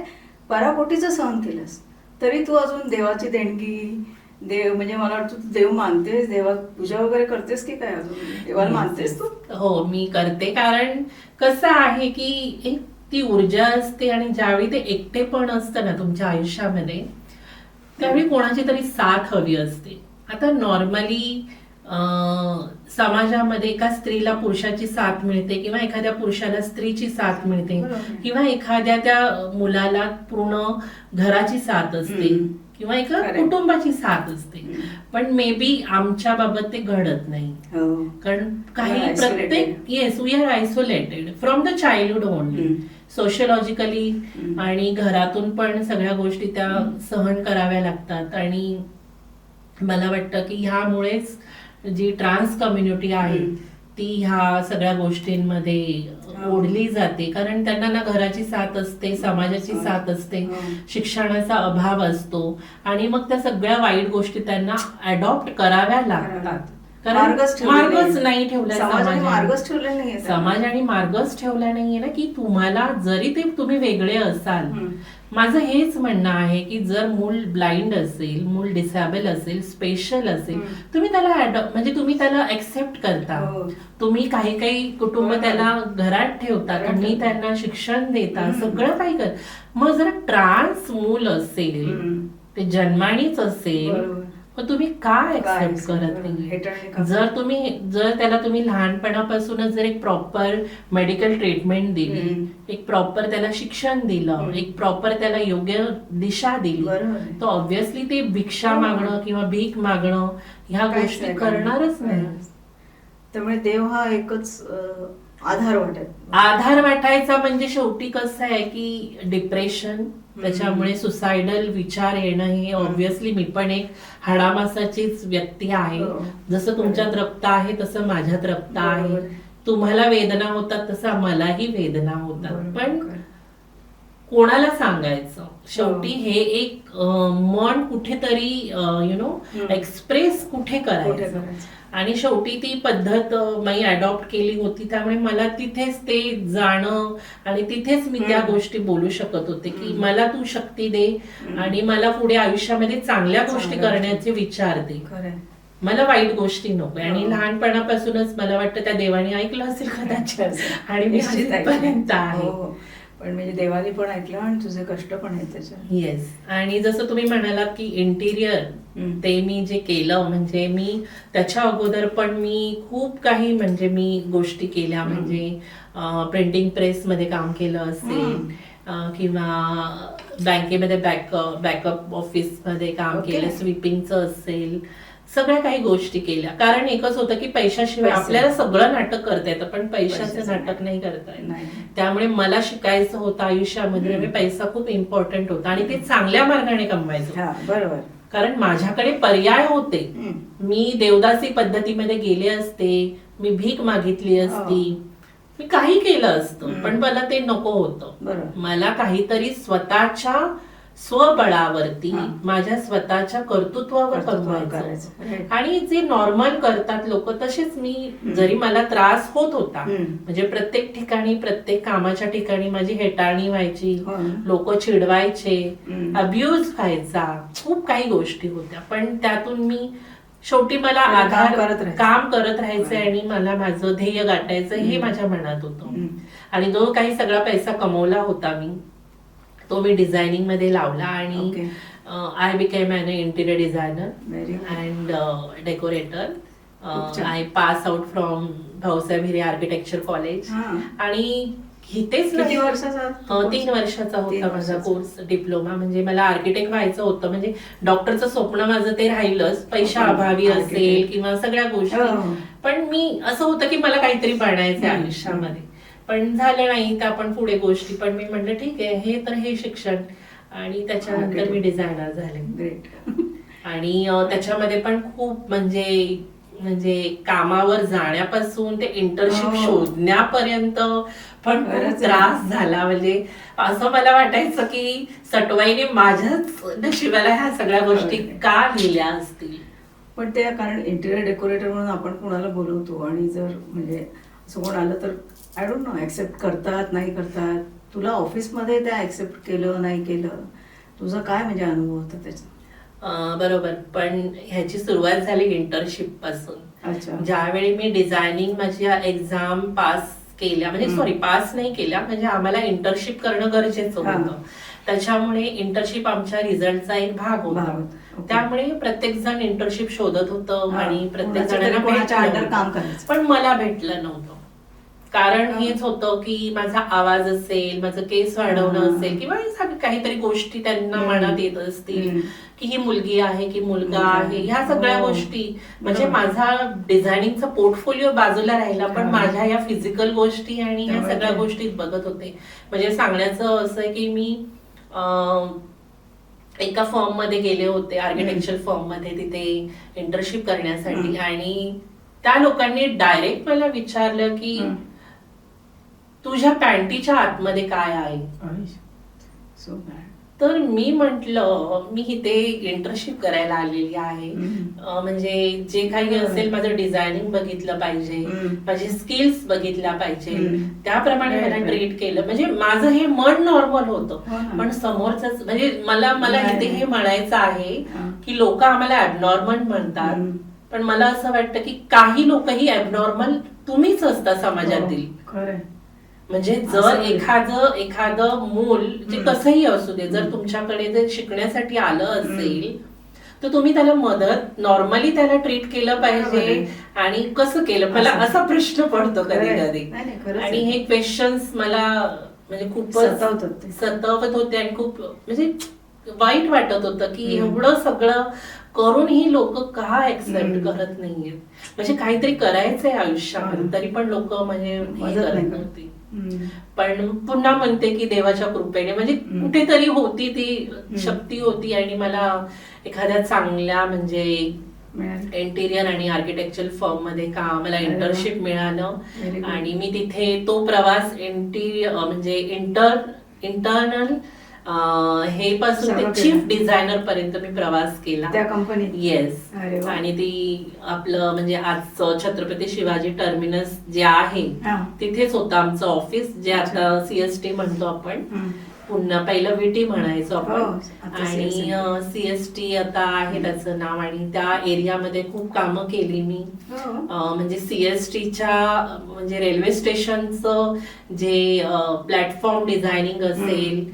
पराकोटीचं सहन केलंस, तरी तू अजून देवाची देणगी, देव म्हणजे मला वाटतं तू देव मानतेस, देवा पूजा वगैरे करतेस की काय, अजून देवाला मानतेस तू? हो, मी करते. कारण कसं आहे की एक ती ऊर्जा असते आणि ज्यावेळी ते एकटेपण असतं ना तुमच्या आयुष्यामध्ये, त्यावेळी कोणाची तरी साथ हवी असते. आता नॉर्मली समाजामध्ये एका स्त्रीला पुरुषाची साथ मिळते किंवा एखाद्या पुरुषाला स्त्रीची साथ मिळते किंवा एखाद्या त्या मुलाला पूर्ण घराची साथ असते किंवा एका कुटुंबाची साथ असते. पण मे बी आमच्या बाबत ते घडत नाही, कारण काही प्रत्येक yes we are isolated from the childhood only, sociologically, आणि घरातून पण सगळ्या गोष्टी त्या सहन कराव्या लागतात. आणि मला वाटतं की ह्यामुळेच जी ट्रान्स कम्युनिटी आहे ती ह्या सगळ्या गोष्टींमध्ये ओढली जाते, कारण त्यांना ना घराची साथ असते, समाजाची साथ असते, शिक्षणाचा अभाव असतो, आणि मग त्या सगळ्या वाईट गोष्टी त्यांना अडॉप्ट कराव्या लागतात. मार्गच नाही ठेवलाय समाजाने मार्गच ठेवला नाहीये ना, की तुम्हाला जरी ते तुम्ही वेगळे असाल. माझं हेच म्हणणं आहे की जर मूल ब्लाइंड असेल, मूल डिसेबल असेल, स्पेशल असेल, तुम्ही त्याला म्हणजे तुम्ही त्याला एक्सेप्ट करता. तुम्ही काही काही कुटुंब त्याला घरात ठेवता, तुम्ही त्यांना शिक्षण देता, सगळं काही कर. मग जर ट्रान्स मूल असेल, ते जन्मानीच असेल, मग तुम्ही का एक्सेप्ट करत नाही? जर त्याला तुम्ही लहानपणापासूनच जर एक प्रॉपर मेडिकल ट्रीटमेंट दिली, एक प्रॉपर त्याला शिक्षण दिलं, एक प्रॉपर त्याला योग्य दिशा दिली, तर ऑब्व्हियसली ते भिक्षा मागणं किंवा भीक मागणं ह्या गोष्टी करणारच नाही. त्यामुळे देव हा एकच आधार वाटायचा. म्हणजे शेवटी कसं आहे की डिप्रेशन, त्याच्यामुळे सुसायडल विचार येणं, हे ऑब्व्हियसली मी पण एक हाडामासाचीच व्यक्ती आहे. जसं तुमच्यात रक्त आहे तसं माझ्यात रक्त आहे. तुम्हाला वेदना होतात तसं मलाही वेदना होतात. पण कोणाला सांगायचं? शेवटी हे एक मन कुठेतरी एक्सप्रेस कुठे करायचं. आणि शेवटी ती पद्धत मी अडॉप्ट केली होती, त्यामुळे मला तिथेच ते जाणं आणि तिथेच मी त्या गोष्टी बोलू शकत होते की मला तू शक्ती दे आणि मला पुढे आयुष्यामध्ये चांगल्या गोष्टी करण्याचे विचार दे, मला वाईट गोष्टी नको. आणि लहानपणापासूनच मला वाटतं त्या देवाने ऐकलं असेल कदाचित, आणि मी पर्यंत आहे. पण म्हणजे देवाने पण ऐकलं आणि तुझे कष्ट पण आहेत त्याच्यात. येस. आणि जसं तुम्ही म्हणालात की इंटिरियर, ते मी जे केलं, म्हणजे मी त्याच्या अगोदर पण मी खूप काही म्हणजे मी गोष्टी केल्या. म्हणजे प्रिंटिंग प्रेस मध्ये काम केलं असेल किंवा बँकेमध्ये बॅकअप ऑफिस मध्ये काम केलं, स्वीपिंगचं असेल, सगळ्या काही गोष्टी केल्या. कारण एकच होतं की पैशाशिवाय आपल्याला सगळं नाटक करता येतं, पण पैशाचं नाटक नाही करता येत. त्यामुळे मला शिकायचं होतं आयुष्यामध्ये, पैसा खूप इम्पॉर्टंट होता आणि ते चांगल्या मार्गाने कमवायचं. बरोबर. कारण माझ्याकडे पर्याय होते. मी देवदासी पद्धतीमध्ये गेले असते, मी भीक मागितली असती, मी काही केलं असतं, पण मला ते नको होतं. मला काहीतरी स्वतःच्या स्वबळावरती, माझ्या स्वतःच्या कर्तृत्वावर कमवायचं. आणि जे नॉर्मल करतात लोक तसेच मी, जरी मला त्रास होत होता, म्हणजे प्रत्येक ठिकाणी, प्रत्येक कामाच्या ठिकाणी माझी हेटाळणी व्हायची, लोक चिडवायचे, अब्यूज व्हायचा, खूप काही गोष्टी होत्या. पण त्यातून मी शेवटी मला काम करत राहायचंय आणि मला माझं ध्येय गाठायचं हे माझ्या मनात होतं. आणि जो काही सगळा पैसा कमवला होता मी, तो मी डिझायनिंग मध्ये लावला. आणि I became an interior designer and decorator. I pass out from Bhausaheb Hire architecture college. आणि इथेच 3 वर्षाचा होता माझा कोर्स, डिप्लोमा. म्हणजे मला आर्किटेक्ट व्हायचं होतं, म्हणजे डॉक्टरचं स्वप्न माझं ते राहिलंच, पैशा अभावी असेल किंवा सगळ्या गोष्टी. पण मी असं होतं की मला काहीतरी बनायचं आयुष्यामध्ये, पण झालं नाही. तर आपण पुढे गोष्टी, पण मी म्हटलं ठीक आहे, हे तर हे शिक्षण. आणि त्याच्यानंतर मी डिझायनर झाले. आणि त्याच्यामध्ये पण खूप म्हणजे म्हणजे कामावर जाण्यापासून ते इंटर्नशिप हो. शोधण्यापर्यंत पण खूप बरंच त्रास झाला. म्हणजे असं मला वाटायचं की सटवाईने माझ्याच नशिबाला ह्या सगळ्या गोष्टी का लिहिल्या असतील. पण ते कारण इंटिरियर डेकोरेटर म्हणून आपण कोणाला बोलवतो आणि जर म्हणजे असं कोण आलं तर आय डोंट नो ॲक्सेप्ट करतात नाही करतात. तुला ऑफिसमध्ये त्या ॲक्सेप्ट केलं नाही केलं तुझा काय म्हणजे अनुभव होता त्याचा? बरोबर. पण ह्याची सुरुवात झाली इंटर्नशिप पासून. अच्छा. ज्यावेळी मी डिझायनिंग माझ्या एक्झाम पास केल्या, म्हणजे सॉरी पास नाही केल्या, म्हणजे आम्हाला इंटर्नशिप करणं गरजेचं हा. होतं. त्याच्यामुळे इंटर्नशिप आमच्या रिझल्टचा एक भाग होता. ओके. त्यामुळे प्रत्येक जण इंटर्नशिप शोधत होतं हा. आणि प्रत्येक कोणाच्या तरी जणांना कोणाच्या भेटलं under काम होतं. करायचं. पण मला भेटलं नव्हतं. कारण हा. हेच होतं की माझा आवाज असेल, माझं केस वाढवणं हा. असेल किंवा हे सगळं काहीतरी गोष्टी त्यांना हम्म. मनात येत असतील हम्म. की ही मुलगी आहे की मुलगा मुलगा आहे, आहे. ह्या सगळ्या हो. गोष्टी. म्हणजे बरोबर. माझा डिझायनिंगचा पोर्टफोलिओ बाजूला राहिला, पण हा. माझ्या या फिजिकल गोष्टी आणि ह्या त्यामुळे सगळ्या ते- गोष्टीत बघत होते. म्हणजे सांगण्याचं असं आहे की मी एका फर्म मध्ये गेले होते, आर्किटेक्चर फर्म मध्ये, तिथे इंटर्नशिप करण्यासाठी. हम्म. आणि त्या लोकांनी डायरेक्ट मला विचारलं की तुझ्या पॅन्टीच्या आतमध्ये काय आहे. So bad. तर मी म्हंटल मी इथे इंटर्नशिप करायला आलेली आहे. म्हणजे जे काही असेल माझं डिझायनिंग बघितलं पाहिजे, माझे स्किल्स बघितल्या पाहिजे, त्याप्रमाणे मला ट्रीट केलं. म्हणजे माझं हे मन नॉर्मल होतं. हो ना. पण समोरच म्हणजे मला नाही. इथे हे म्हणायचं आहे हा. की लोक आम्हाला ऍबनॉर्मल म्हणतात, पण मला असं वाटतं की काही लोक ही ऍबनॉर्मल तुम्हीच असता समाजातील. खरंय. म्हणजे असं जर आहे. एखादं मूल जे कसंही असू दे, जर तुमच्याकडे जर शिकण्यासाठी आलं असेल तर तुम्ही त्याला मदत नॉर्मली त्याला ट्रीट केलं पाहिजे. आणि कसं केलं, मला असं. असा प्रश्न पडतो कधी खरंय. कधी. नाही, नाही, खरंच आणि आहे. हे क्वेश्चन्स मला म्हणजे खूपच सतावतात ते. सतावत होते आणि खूप म्हणजे वाईट वाटत होतं की हम्म. एवढं सगळं करून ही लोक का ऍक्सेप्ट हम्म. करत नाहीयेत. म्हणजे काहीतरी करायचंय आयुष्यामध्ये हा. तरी पण लोक म्हणजे हे मदत करत नाही नव्हती. पण पुन्हा म्हणते की देवाच्या कृपेने म्हणजे कुठेतरी होती ती शक्ती होती आणि मला एखाद्या चांगल्या म्हणजे इंटिरियर आणि आर्किटेक्चर फर्म मध्ये मला अरे वा. इंटर्नशिप मिळालं. Very good. आणि मी तिथे तो प्रवास म्हणजे इंटरनल हे पासून सर्व ते केलं. चीफ डिझायनर पर्यंत मी प्रवास केला त्या कंपनीत. येस. अरे वा. आणि ती आपलं म्हणजे आजचं छत्रपती शिवाजी टर्मिनस जे आहे हा. तिथेच होतं आमचं ऑफिस, जे आता CST म्हणतो आपण. पुन्हा पहिलं VT म्हणायचो आपण. हो, आता आणि CST. CST आता आहे त्याचं नाव. आणि त्या एरियामध्ये खूप कामं केली मी. हो. म्हणजे CSTच्या म्हणजे रेल्वे स्टेशनचं जे प्लॅटफॉर्म डिझायनिंग असेल,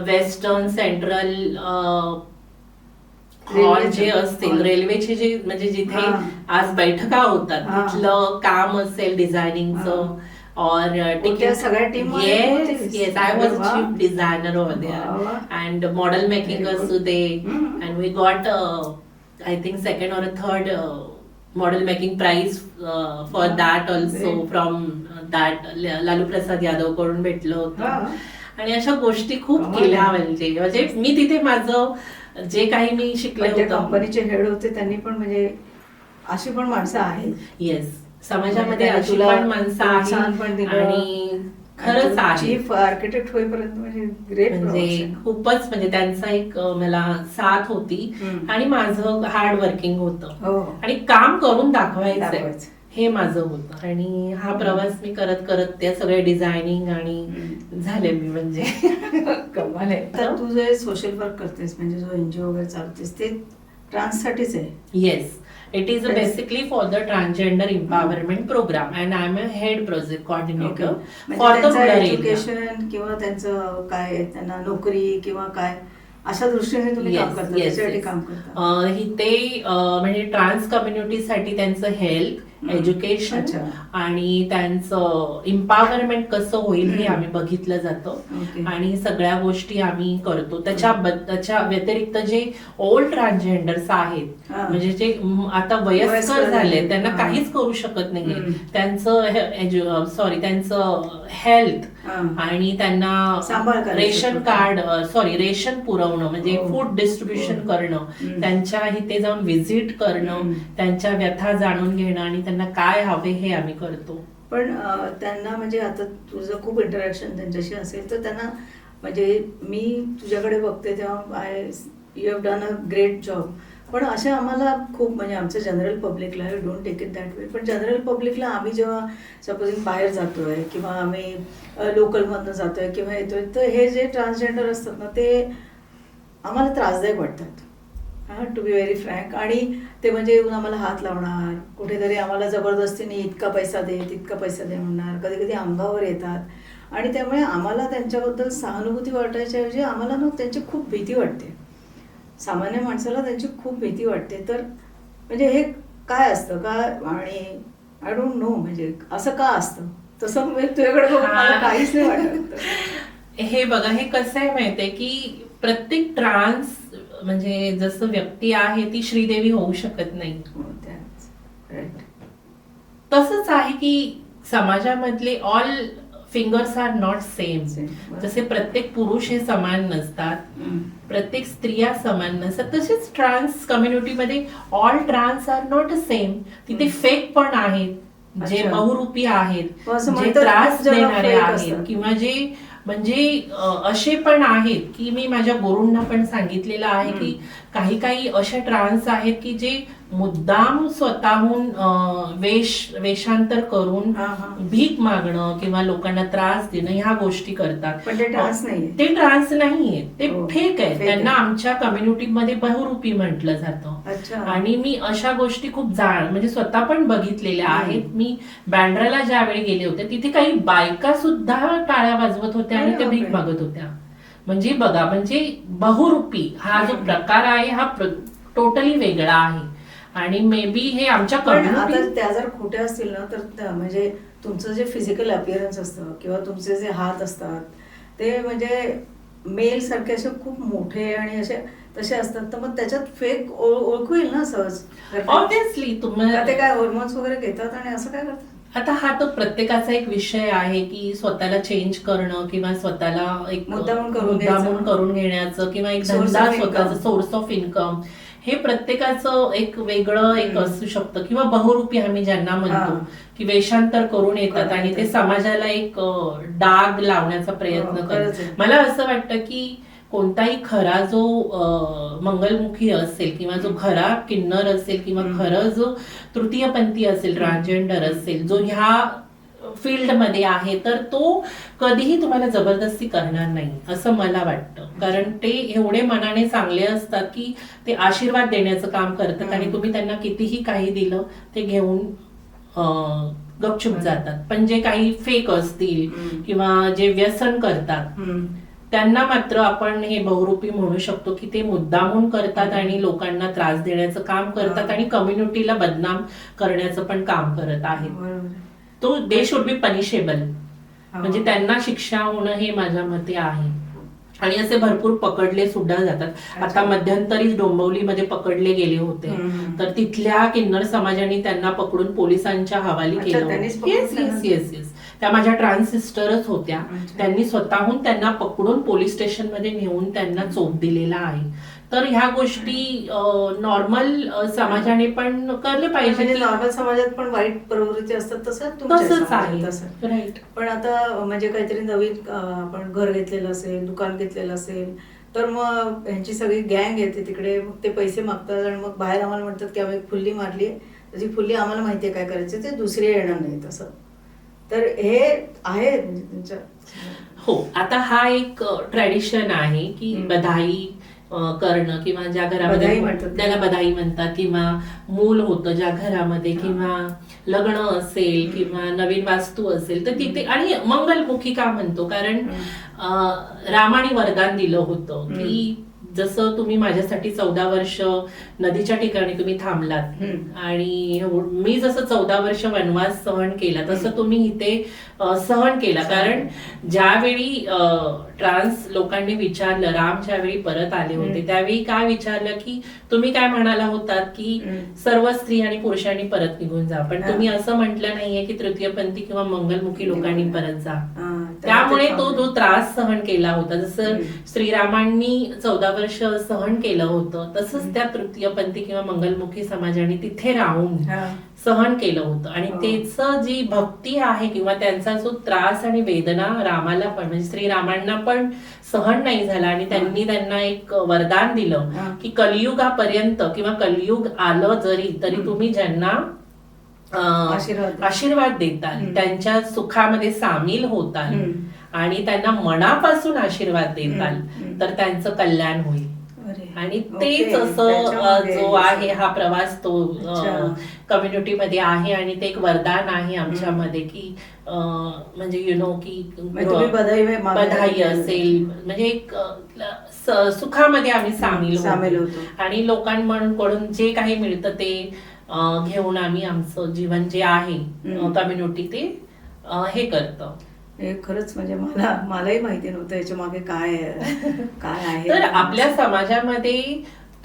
वेस्टर्न सेंट्रल हॉल जे असतील, रेल्वेचे जे म्हणजे जिथे हा. आज बैठका होतात हा. तिथलं काम असेल डिझायनिंगचं. और त्या सगळ्या team मध्ये होतीस? yes, I was वा. chief designer over there. वा, वा. And model making Very good. असू दे. And we got I think second or a third model making prize for that also Great. from that Lalu Prasad Yadav कडून भेटलं हा. होतं. आणि अशा गोष्टी खूप कमाल. केल्या. म्हणजे मी तिथे माझं जे काही मी शिकले पण त्या होतं. कंपनीचे हेड होते त्यांनी पण म्हणजे अशी पण माणसं आहेत. येस, समाजामध्ये त्यांनी अशी तुला पण माणसं प्रोत्साहन पण आहेत. दिलं. आणि खरंच आहे चीफ आर्किटेक्ट होईपर्यंत म्हणजे ग्रेट. म्हणजे खूपच म्हणजे त्यांचा एक मला साथ होती. आणि माझं हार्ड वर्किंग होतं हो. आणि काम करून दाखवायचं दाखवायचं. हे माझं होतं. आणि हा प्रवास मी करत करत ते सगळे डिझायनिंग आणि झाले मी म्हणजे कमाल आहे. तर तू जे सोशल वर्क करतेस म्हणजे जो NGO वगैरे चालतेस ते ट्रान्ससाठीच आहे. Yes, it is basically for the transgender empowerment programme and I am a head project coordinator for the education किंवा त्यांचं काय त्यांना नोकरी किंवा काय अशा दृष्टीने तुम्ही काम करता, त्याच्यासाठी काम करता. ते म्हणजे ट्रान्स कम्युनिटीसाठी त्यांचं हेल्थ, एज्युकेशन अच्छा. आणि त्यांचं एम्पॉवरमेंट कसं होईल हे आम्ही बघितलं जातं ओके. आणि सगळ्या गोष्टी आम्ही करतो. त्याच्या व्यतिरिक्त जे ओल्ड ट्रान्सजेंडर्स आहेत हा. म्हणजे जे आता वयस्कर वयस्कर झाले झाले. त्यांना हा. काहीच करू शकत नाहीये. हम्म. त्यांचं हेल्थ हा. आणि त्यांना सांभाळ करायचं. रेशन कार्ड रेशन पुरवणं म्हणजे हो. फूड डिस्ट्रीब्युशन हो. करणं, हम्म. त्यांच्या इथे जाऊन व्हिजिट करणं, त्यांच्या व्यथा जाणून घेणं आणि त्यांना काय हवे हे आम्ही करतो. पण त्यांना म्हणजे आता तुझं खूप इंटरॅक्शन त्यांच्याशी असेल तर त्यांना म्हणजे मी तुझ्याकडे बघते तेव्हा you have done a great job. पण अशा आम्हाला खूप म्हणजे आमच्या जनरल पब्लिकला don't take it that way, पण जनरल पब्लिकला आम्ही जेव्हा सपोजिंग बाहेर जातोय किंवा आम्ही लोकलमधनं जातोय किंवा येतोय तर हे जे ट्रान्सजेंडर असतात ना ते आम्हाला त्रासदायक वाटतात, हां, टू बी व्हेरी फ्रँक. आणि ते म्हणजे येऊन आम्हाला हात लावणार, कुठेतरी आम्हाला जबरदस्तीने इतका पैसा दे तितका पैसा दे म्हणणार, कधी कधी अंगावर येतात आणि त्यामुळे आम्हाला त्यांच्याबद्दल सहानुभूती वाटायच्या ऐवजी आम्हाला ना त्यांची खूप भीती वाटते. सामान्य माणसाला त्यांची खूप भीती वाटते. तर म्हणजे हे काय असतं का आणि आय डोंट नो म्हणजे असं का असतं तसं म्हणजे तुझ्याकडे बघून मला काहीच नाही वाटत. हे बघा, हे कसं आहे माहितीये की प्रत्येक ट्रान्स म्हणजे जसं व्यक्ती आहे ती श्रीदेवी होऊ शकत नाही. तसंच आहे की समाजामधले all fingers are not same. जसे प्रत्येक पुरुष हे समान नसतात, प्रत्येक स्त्रिया समान नसतात, तसेच ट्रान्स कम्युनिटीमध्ये all trans are not same. तिथे फेक पण आहेत, जे अच्छा. बहुरूपी आहेत, असं जे म्हणतात त्रास खूप जण देणारे fake आहेत असतात. किंवा जे म्हणजे असे पण आहेत की मी माझ्या गुरूंना पण सांगितलेलं आहे की काही काही असे ट्रान्स आहेत की जे मुद्दाम स्वतःहून वेषांतर करून हा, हा. भीक मागणं किंवा लोकांना त्रास देणं ह्या गोष्टी करतात. पण ते ट्रान्स नाहीये. ते ट्रान्स नाहीये, ते हो. फेक आहे. Fake त्यांना आहे. आमच्या कम्युनिटीमध्ये बहुरूपी म्हटलं जातं. अच्छा. आणि मी अशा गोष्टी खूप म्हणजे स्वतः पण बघितलेल्या आहेत. मी बँड्राला ज्यावेळी गेले होते तिथे काही बायका सुद्धा टाळ्या वाजवत होत्या आणि ते भीक मागत होत्या. म्हणजे बघा, म्हणजे बहुरूपी हा जो प्रकार आहे हा टोटली वेगळा आहे. आणि मे बी हे आमच्या पण आता कम्युनिटी त्या जर खोट्या असतील ना तर म्हणजे तुमचं जे फिजिकल अपिअरन्स असतं किंवा तुमचे जे हात असतात ते म्हणजे मेल सारखे असे खूप मोठे आणि असे तसे असतात तर मग त्याच्यात फेक ओळखू येईल ना सहज. ऑब्विसली तुम्हाला ते काय हॉर्मोन्स वगैरे घेतात आणि असं काय करतात. आता हा तो प्रत्येकाचा एक विषय आहे की स्वतःला चेंज करणं किंवा स्वतःला एक मुद्दामून करून घेण्याचं किंवा एक धंदा स्वतःचा सोर्स ऑफ इन्कम हे प्रत्येकाचं एक वेगळं एक असू शकतं. किंवा बहुरूपी आम्ही ज्यांना म्हणतो की वेषांतर करून येतात आणि ते समाजाला एक डाग लावण्याचा प्रयत्न करतात. मला असं वाटतं की कोणताही खरा जो मंगलमुखी असेल किंवा जो खरा किन्नर असेल किंवा खरं जो तृतीयपंथी असेल, ट्रान्सजेंडर असेल, जो ह्या फील्डमध्ये आहे तर तो कधीही तुम्हाला जबरदस्ती करणार नाही असं मला वाटतं. कारण ते एवढे मनाने चांगले असतात की ते आशीर्वाद देण्याचं काम करतात आणि तुम्ही त्यांना कितीही काही दिलं ते घेऊन गपचूप जातात. पण जे काही फेक असतील किंवा जे व्यसन करतात त्यांना मात्र आपण हे बहुरूपी म्हणू शकतो की ते मुद्दामून करतात आणि लोकांना त्रास देण्याचं काम करतात आणि कम्युनिटीला बदनाम करण्याचं पण काम करत आहेत. तो दे शुड बी पनिशेबल. म्हणजे त्यांना शिक्षा होणं हे माझ्या मते आहे. आणि असे भरपूर पकडले सुद्धा जातात. आता मध्यंतरी डोंबिवलीमध्ये पकडले गेले होते तर तिथल्या किन्नर समाजाने त्यांना पकडून पोलिसांच्या हवाली केलं. येस येस येस येस त्या माझ्या ट्रान्स सिस्टरच होत्या. त्यांनी स्वतःहून त्यांना पकडून पोलीस स्टेशनमध्ये नेऊन त्यांना चोप दिलेला आहे. तर ह्या गोष्टी नॉर्मल समाजाने पण करले पाहिजे. नॉर्मल समाजात पण वाईट प्रवृत्ती असतात तसंच आहे. राईट. पण आता म्हणजे काहीतरी नवीन आपण घर घेतलेलं असेल, दुकान घेतलेलं असेल तर मग ह्यांची सगळी गँग येते तिकडे, मग ते पैसे मागतात आणि मग बाहेर आम्हाला म्हणतात की आम्ही फुल्ली मारली, त्याची फुल्ली आम्हाला माहिती आहे काय करायचं, ते दुसरे येणार नाही तसं. तर हे आहे त्यांच्या. हो, आता हा एक ट्रॅडिशन आहे की बधाई करणं किंवा ज्या घरामध्ये त्याला बधाई म्हणतात किंवा मूल होतं ज्या घरामध्ये किंवा लग्न असेल किंवा नवीन वास्तू असेल तर तिथे. आणि मंगलमुखी का म्हणतो कारण रामाने वरदान दिलं होतं की जसं तुम्ही माझ्यासाठी 14 वर्ष नदीच्या ठिकाणी तुम्ही थांबलात आणि मी जसं 14 वर्ष वनवास सहन केला तसं तुम्ही इथे सहन केला. कारण ज्यावेळी ट्रान्स लोकांनी विचारलं, राम ज्यावेळी परत आले होते त्यावेळी काय विचारलं की तुम्ही काय म्हणाला होतात की सर्व स्त्री आणि पुरुषांनी परत निघून जा, पण तुम्ही असं म्हटलं नाहीये की तृतीयपंथी किंवा मंगलमुखी लोकांनी परत जा. त्यामुळे तो जो त्रास सहन केला होता, जसं श्रीरामांनी 14 वर्ष सहन केलं होतं तसंच त्या तृतीयपंथी किंवा मंगलमुखी समाजाने तिथे राहून सहन केलं होतं. आणि त्याचं जी भक्ती आहे किंवा त्यांचा जो त्रास आणि वेदना रामाला पण म्हणजे श्रीरामांना पण सहन नाही झाला आणि त्यांनी त्यांना एक वरदान दिलं की कलियुगापर्यंत किंवा कलियुग आलं जरी तरी तुम्ही ज्यांना आशीर्वाद देताल, त्यांच्या सुखामध्ये सामील होताल आणि त्यांना मनापासून आशीर्वाद देताल तर त्यांचं कल्याण होईल. आणि तेच असं जो आहे हा प्रवास तो कम्युनिटी मध्ये आहे आणि ते एक वरदान आहे आमच्यामध्ये की म्हणजे की बधाई असेल म्हणजे एक सुखामध्ये आम्ही सामील होतो आणि लोकांकडून जे काही मिळतं ते घेऊन आम्ही आमचं जीवन जे आहे कम्युनिटी ते हे करतं. हे खरंच म्हणजे मलाही माहिती नव्हतं याच्या मागे काय आहे. तर आपल्या समाजामध्ये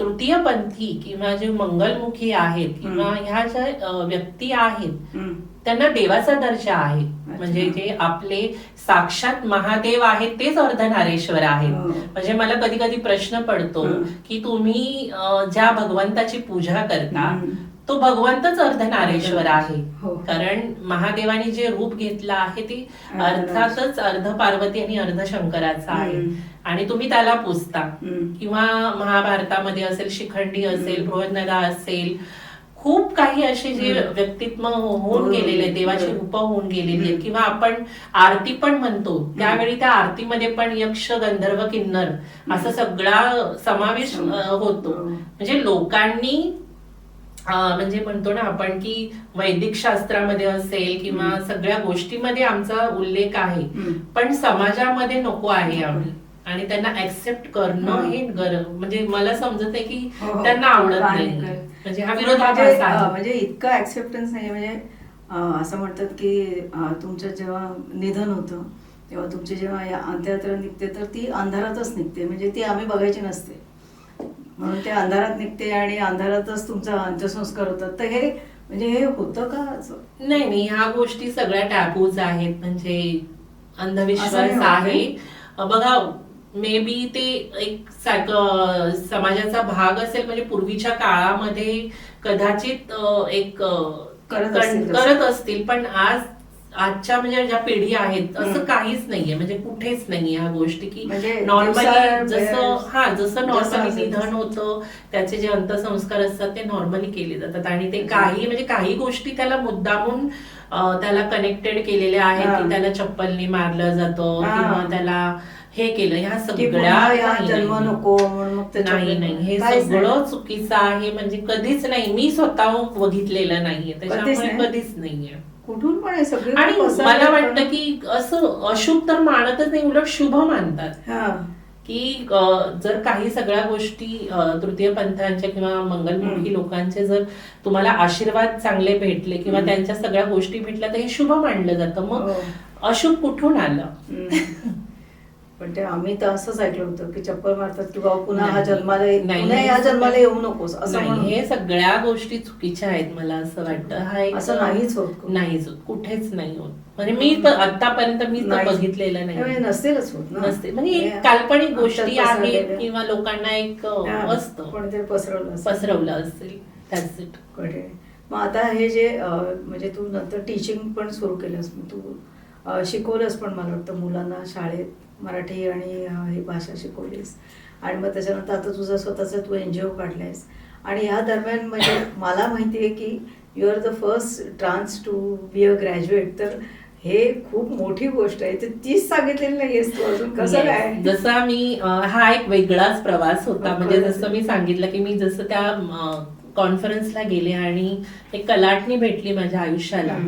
तृतीयपंथी किंवा जे मंगलमुखी आहेत किंवा ह्या ज्या व्यक्ती आहेत त्यांना देवाचा दर्जा आहे. म्हणजे जे आपले साक्षात महादेव आहेत तेच अर्धनारेश्वर आहेत. म्हणजे मला कधी कधी प्रश्न पडतो की तुम्ही ज्या भगवंताची पूजा करता तो भगवंतच अर्धनारेश्वर आहे. कारण महादेवाने जे रूप घेतलं आहे ते अर्थातच अर्ध पार्वती आणि अर्ध शंकराचा आहे आणि तुम्ही त्याला पूजता. किंवा महाभारतामध्ये असेल, शिखंडी असेल, बृहन्नदा असेल, खूप काही असे जे व्यक्तित्व होऊन गेलेले, देवाची रूप होऊन गेलेली आहेत. किंवा आपण आरती पण म्हणतो त्यावेळी त्या आरतीमध्ये पण यक्ष, गंधर्व, किन्नर असा सगळा समावेश होतो. म्हणजे लोकांनी म्हणजे म्हणतो ना आपण की वैदिक शास्त्रामध्ये असेल किंवा सगळ्या गोष्टीमध्ये आमचा उल्लेख आहे, पण समाजामध्ये नको आहे आम्ही आणि त्यांना ऍक्सेप्ट करणं हे म्हणजे मला समजत आहे की त्यांना आवडत नाही. म्हणजे हा विरोधाभास आहे. म्हणजे इतकं ऍक्सेप्टन्स नाही. म्हणजे असं म्हणतात की तुमचं जेव्हा निधन होतं तेव्हा तुमची जेव्हा अंत्ययात्रा निघते तर ती अंधारातच निघते. म्हणजे ती आम्ही बघायची नसते म्हणून ते अंधारात निघते आणि अंधारातच तुमचा अंत्यसंस्कार होतात. तर हे म्हणजे हे होतं का? नाही, ह्या गोष्टी सगळ्या टॅबूज आहेत. म्हणजे अंधविश्वास आहे. बघा मे बी ते एक समाजाचा भाग असेल. म्हणजे पूर्वीच्या काळामध्ये कदाचित एक करत असतील, पण आजच्या म्हणजे ज्या पिढी आहेत असं काहीच नाहीये. म्हणजे कुठेच नाहीये ह्या गोष्टी की नॉर्मली जसं नॉर्मली निधन होतं त्याचे जे अंत्यसंस्कार असतात ते नॉर्मली केले जातात आणि ते काही गोष्टी त्याला मुद्दामून त्याला कनेक्टेड केलेल्या आहेत की त्याला चप्पलनी मारलं जातं किंवा त्याला हे केलं. ह्या सगळ्या जन्म नको नाही, हे सगळं चुकीचं आहे. म्हणजे कधीच नाही, मी स्वतः बघितलेलं नाहीये त्याच्यामुळे कधीच नाहीये. कुठून पण आणि मला वाटतं की असं अशुभ तर मानतच नाही, उलट शुभ मानतात की जर काही सगळ्या गोष्टी तृतीय पंथांच्या किंवा मंगलमुखी लोकांचे जर तुम्हाला आशीर्वाद चांगले भेटले किंवा त्यांच्या सगळ्या गोष्टी भेटल्या तर हे शुभ मानलं जातं. मग अशुभ कुठून आलं? पण ते आम्ही तर असंच ऐकलं होतं की चप्पल मारतात की बाबा पुन्हा हा जन्माला येऊ नकोस असं. हे सगळ्या गोष्टी चुकीच्या आहेत मला असं वाटतं. हा एक असं नाहीच होत कुठेच नाही होत. म्हणजे मी आतापर्यंत मी बघितलेलं नाही. नसतेलच होत नसते. म्हणजे काल्पनिक गोष्टी आहेत किंवा लोकांना एक असतं पण ते पसरवलं असेल. मग आता हे जे म्हणजे तू नंतर टीचिंग पण सुरू केलंस, तू शिकवलंस पण मला वाटतं मुलांना शाळेत मराठी आणि ही भाषा शिकवलीस आणि मग त्याच्यानंतर आता तुझं स्वतःचं तू NGO काढलायस आणि ह्या दरम्यान म्हणजे मला माहिती आहे की you are the first trans to be a graduate. तर हे खूप मोठी गोष्ट आहे. तर तीच सांगितलेली नाहीयेस तू अजून. कसं काय? जसा मी हा एक वेगळाच प्रवास होता. म्हणजे जसं मी सांगितलं की मी जसं त्या कॉन्फरन्सला गेले आणि एक कलाटणी भेटली माझ्या आयुष्याला.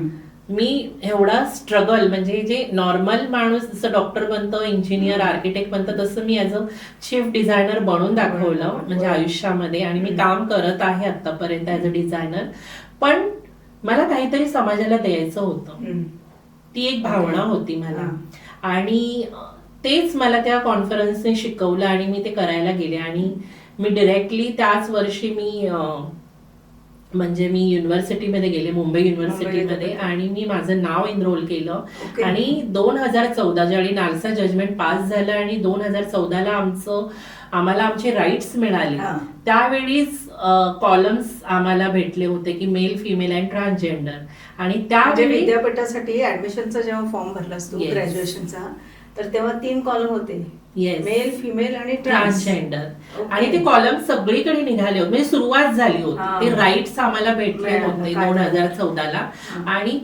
मी एवढा स्ट्रगल म्हणजे जे नॉर्मल माणूस जसं डॉक्टर बनतं, इंजिनियर, आर्किटेक्ट बनतं, तसं मी ॲज अ चीफ डिझायनर बनून दाखवलं म्हणजे आयुष्यामध्ये. आणि मी काम करत आहे आतापर्यंत ॲज अ डिझायनर. पण मला काहीतरी समाजाला द्यायचं होतं, ती एक भावना होती मला. आणि तेच मला त्या कॉन्फरन्सने शिकवलं आणि मी ते करायला गेले. आणि मी डिरेक्टली त्याच वर्षी म्हणजे मी युनिव्हर्सिटीमध्ये गेले, मुंबई युनिव्हर्सिटीमध्ये. आणि मी माझं नाव एनरोल केलं. आणि 2014 ज्यावेळी नालसा जजमेंट पास झालं आणि 2014ला आम्हाला आमचे राईट्स मिळाले, त्यावेळीच कॉलम्स आम्हाला भेटले होते की मेल, फिमेल अँड ट्रान्सजेंडर. आणि त्यावेळी विद्यापीठासाठी ऍडमिशनचा जेव्हा फॉर्म भरलास तू ग्रॅज्युएशनचा, तर तेव्हा 3 कॉलम होते, मेल, फिमेल आणि ट्रान्सजेंडर. आणि ते कॉलम सगळीकडे निघाले होते, म्हणजे सुरुवात झाली होती. ते राईट्स आम्हाला भेटले होते 2014ला. आणि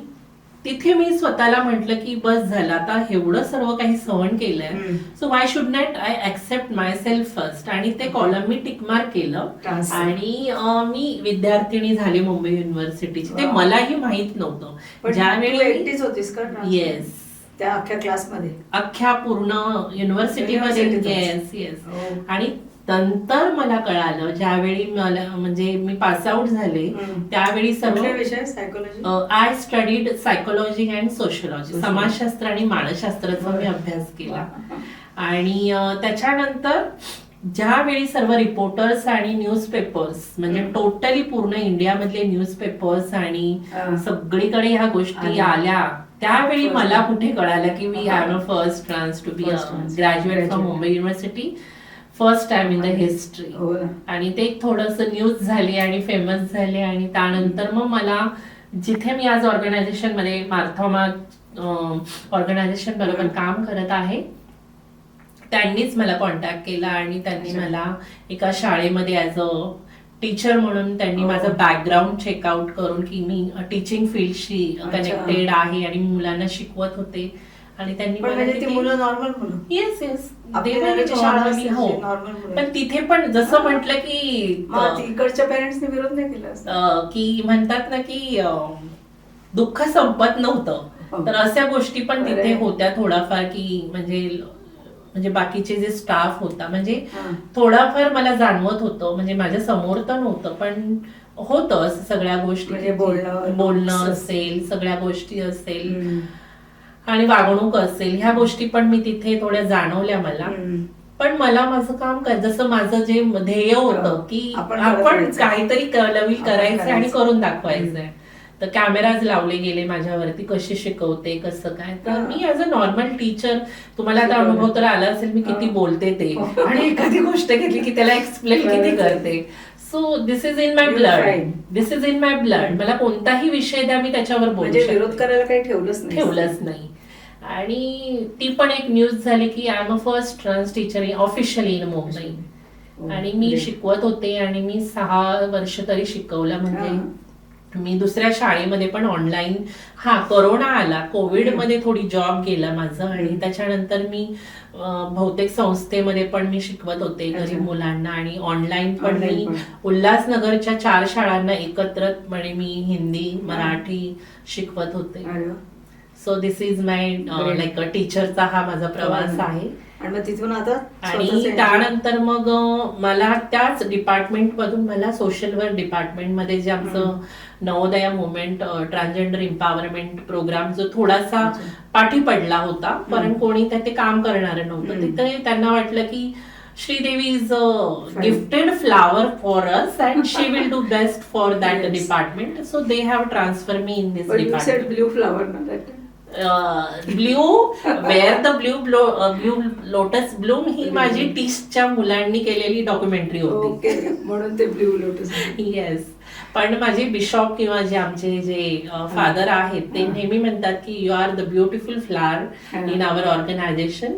तिथे मी स्वतःला म्हटलं की बस झालं, आता एवढं सर्व काही सहन केलंय, so why should not I accept my self first. आणि ते कॉलम मी टिकमार्क केलं. आणि मी विद्यार्थिनी झाले मुंबई युनिव्हर्सिटीची. ते मलाही माहित नव्हतं. ज्यावेळी एकटीच होतीस का? येस, त्या अख्ख्या क्लासमध्ये, अख्ख्या पूर्ण युनिव्हर्सिटीमध्ये. Yes yes. आणि नंतर मला कळालं, ज्यावेळी मला म्हणजे मी पास आउट झाले, त्यावेळी सर्व विषय psychology, I studied psychology and sociology, समाजशास्त्र आणि मानसशास्त्राचा मी अभ्यास केला. आणि त्याच्यानंतर ज्यावेळी सर्व रिपोर्टर्स आणि न्यूजपेपर्स म्हणजे टोटली पूर्ण इंडियामधले न्यूजपेपर्स आणि सगळीकडे ह्या गोष्टी आल्या, त्यावेळी मला कुठे कळालं की we have a first trans to be a graduate from Mumbai university, first time in the history. आणि ते थोडंसं न्यूज झाली आणि फेमस झाले. आणि त्यानंतर मग मला जिथे मी आज ऑर्गनायझेशन मध्ये मार्थोमा ऑर्गनायझेशन बरोबर काम करत आहे, त्यांनीच मला कॉन्टॅक्ट केला. आणि त्यांनी मला एका शाळेमध्ये ऍज अ टीचर म्हणून त्यांनी माझं बॅकग्राऊंड चेकआउट करून की मी टीचिंग फील्डशी कनेक्टेड आहे आणि मी मुलांना शिकवत होते. आणि त्यांनी येस येस नॉर्मली, हो. पण तिथे पण जसं म्हटलं की इकडच्या पेरेंट्सने विरोध नाही केला, की म्हणतात ना की दुःख संपत नव्हतं, तर अशा गोष्टी पण तिथे होत्या थोडाफार, की म्हणजे बाकीचे जे स्टाफ होता म्हणजे थोडाफार मला जाणवत होतं, म्हणजे माझ्या समोर तर नव्हतं पण होतं सगळ्या गोष्टी, म्हणजे बोलणं असेल, सगळ्या गोष्टी असेल आणि वागणूक असेल, ह्या गोष्टी पण मी तिथे थोड्या जाणवल्या मला. पण मला माझं काम जसं माझं जे ध्येय होतं की आपण काहीतरी नवीन करायचं आणि करून दाखवायचंय, तर कॅमेराज लावले गेले माझ्यावरती, कशी शिकवते कसं काय. तर मी ऍज अ नॉर्मल टीचर, तुम्हाला आता अनुभव तर आला असेल मी किती बोलते ते, आणि एखादी गोष्ट घेतली की त्याला एक्सप्लेन किती करते. So this is in my blood, this is in my blood. मला कोणताही विषय द्या मी त्याच्यावर बोलू शकते, विरोध करायला काही ठेवलंच नाही. आणि ती पण एक न्यूज झाली की I am a first trans teacher officially in Mumbai. आणि मी शिकवत होते आणि मी 6 वर्ष तरी शिकवलं. म्हणजे मी दुसऱ्या शाळेमध्ये पण ऑनलाईन, कोरोना आला, कोविड मध्ये थोडी जॉब गेला माझं. आणि त्याच्यानंतर मी बहुतेक संस्थेमध्ये पण मी शिकवत होते गरीब मुलांना. आणि ऑनलाईन पण मी उल्हासनगरच्या 4 शाळांना एकत्रपणे मी हिंदी, मराठी शिकवत होते. So this is my like टीचरचा हा माझा प्रवास आहे. आणि त्यानंतर मग मला त्याच डिपार्टमेंट मधून मला सोशल वर्क डिपार्टमेंटमध्ये जे आमचं Navodaya movement transgender empowerment programme जो थोडासा पाठी पडला होता, कारण कोणी ते काम करणारं नव्हतं, तिथे त्यांना वाटलं की Sridevi is a gifted flower for us and she will do best for that department. So they have transfer me in this department. Blue flower blue where the blue lotus bloom ही माझी टीस्टच्या मुलांनी केलेली डॉक्युमेंटरी होती, म्हणून ते ब्ल्यू लोटस. येस. पण माझे बिशॉप किंवा जे आमचे जे फादर आहेत ते नेहमी म्हणतात की you are the beautiful flower in our organisation,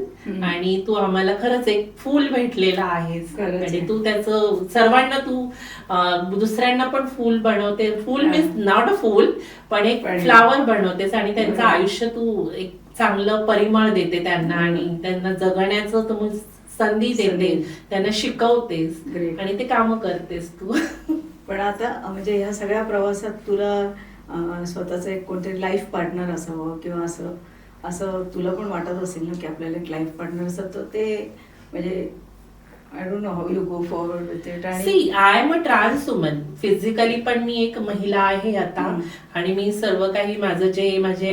आणि तू आम्हाला खरंच एक फूल भेटलेला आहेस. आणि तू त्याचं सर्वांना, तू दुसऱ्यांना पण फूल बनवते, फूल मीन्स नॉट अ फूल पण एक फ्लावर बनवतेस, आणि त्यांचं आयुष्य तू एक चांगलं परिमळ देते त्यांना, आणि त्यांना जगण्याचं तू संधी देते, त्यांना शिकवतेस आणि ते काम करतेस तू. पण आता म्हणजे ह्या सगळ्या प्रवासात तुला स्वतःचं एक कोणतरी लाईफ पार्टनर असावं किंवा असं असं तुला पण वाटत असेल ना की आपल्याला एक लाईफ पार्टनर असं, तर ते म्हणजे I don't know how you go forward with it. See I am a trans woman. Physically पण मी एक महिला आहे आता, आणि मी सर्व काही माझं जे माझे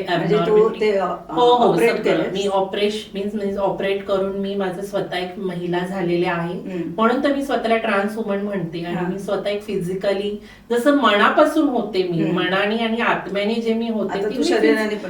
मी ऑपरेट करून मी माझं स्वतः एक महिला झालेले आहे, म्हणून तर मी स्वतःला ट्रान्स वुमन म्हणते. आणि मी स्वतः एक फिजिकली जसं मनापासून होते, मी मनाने आणि आत्म्याने जे मी होते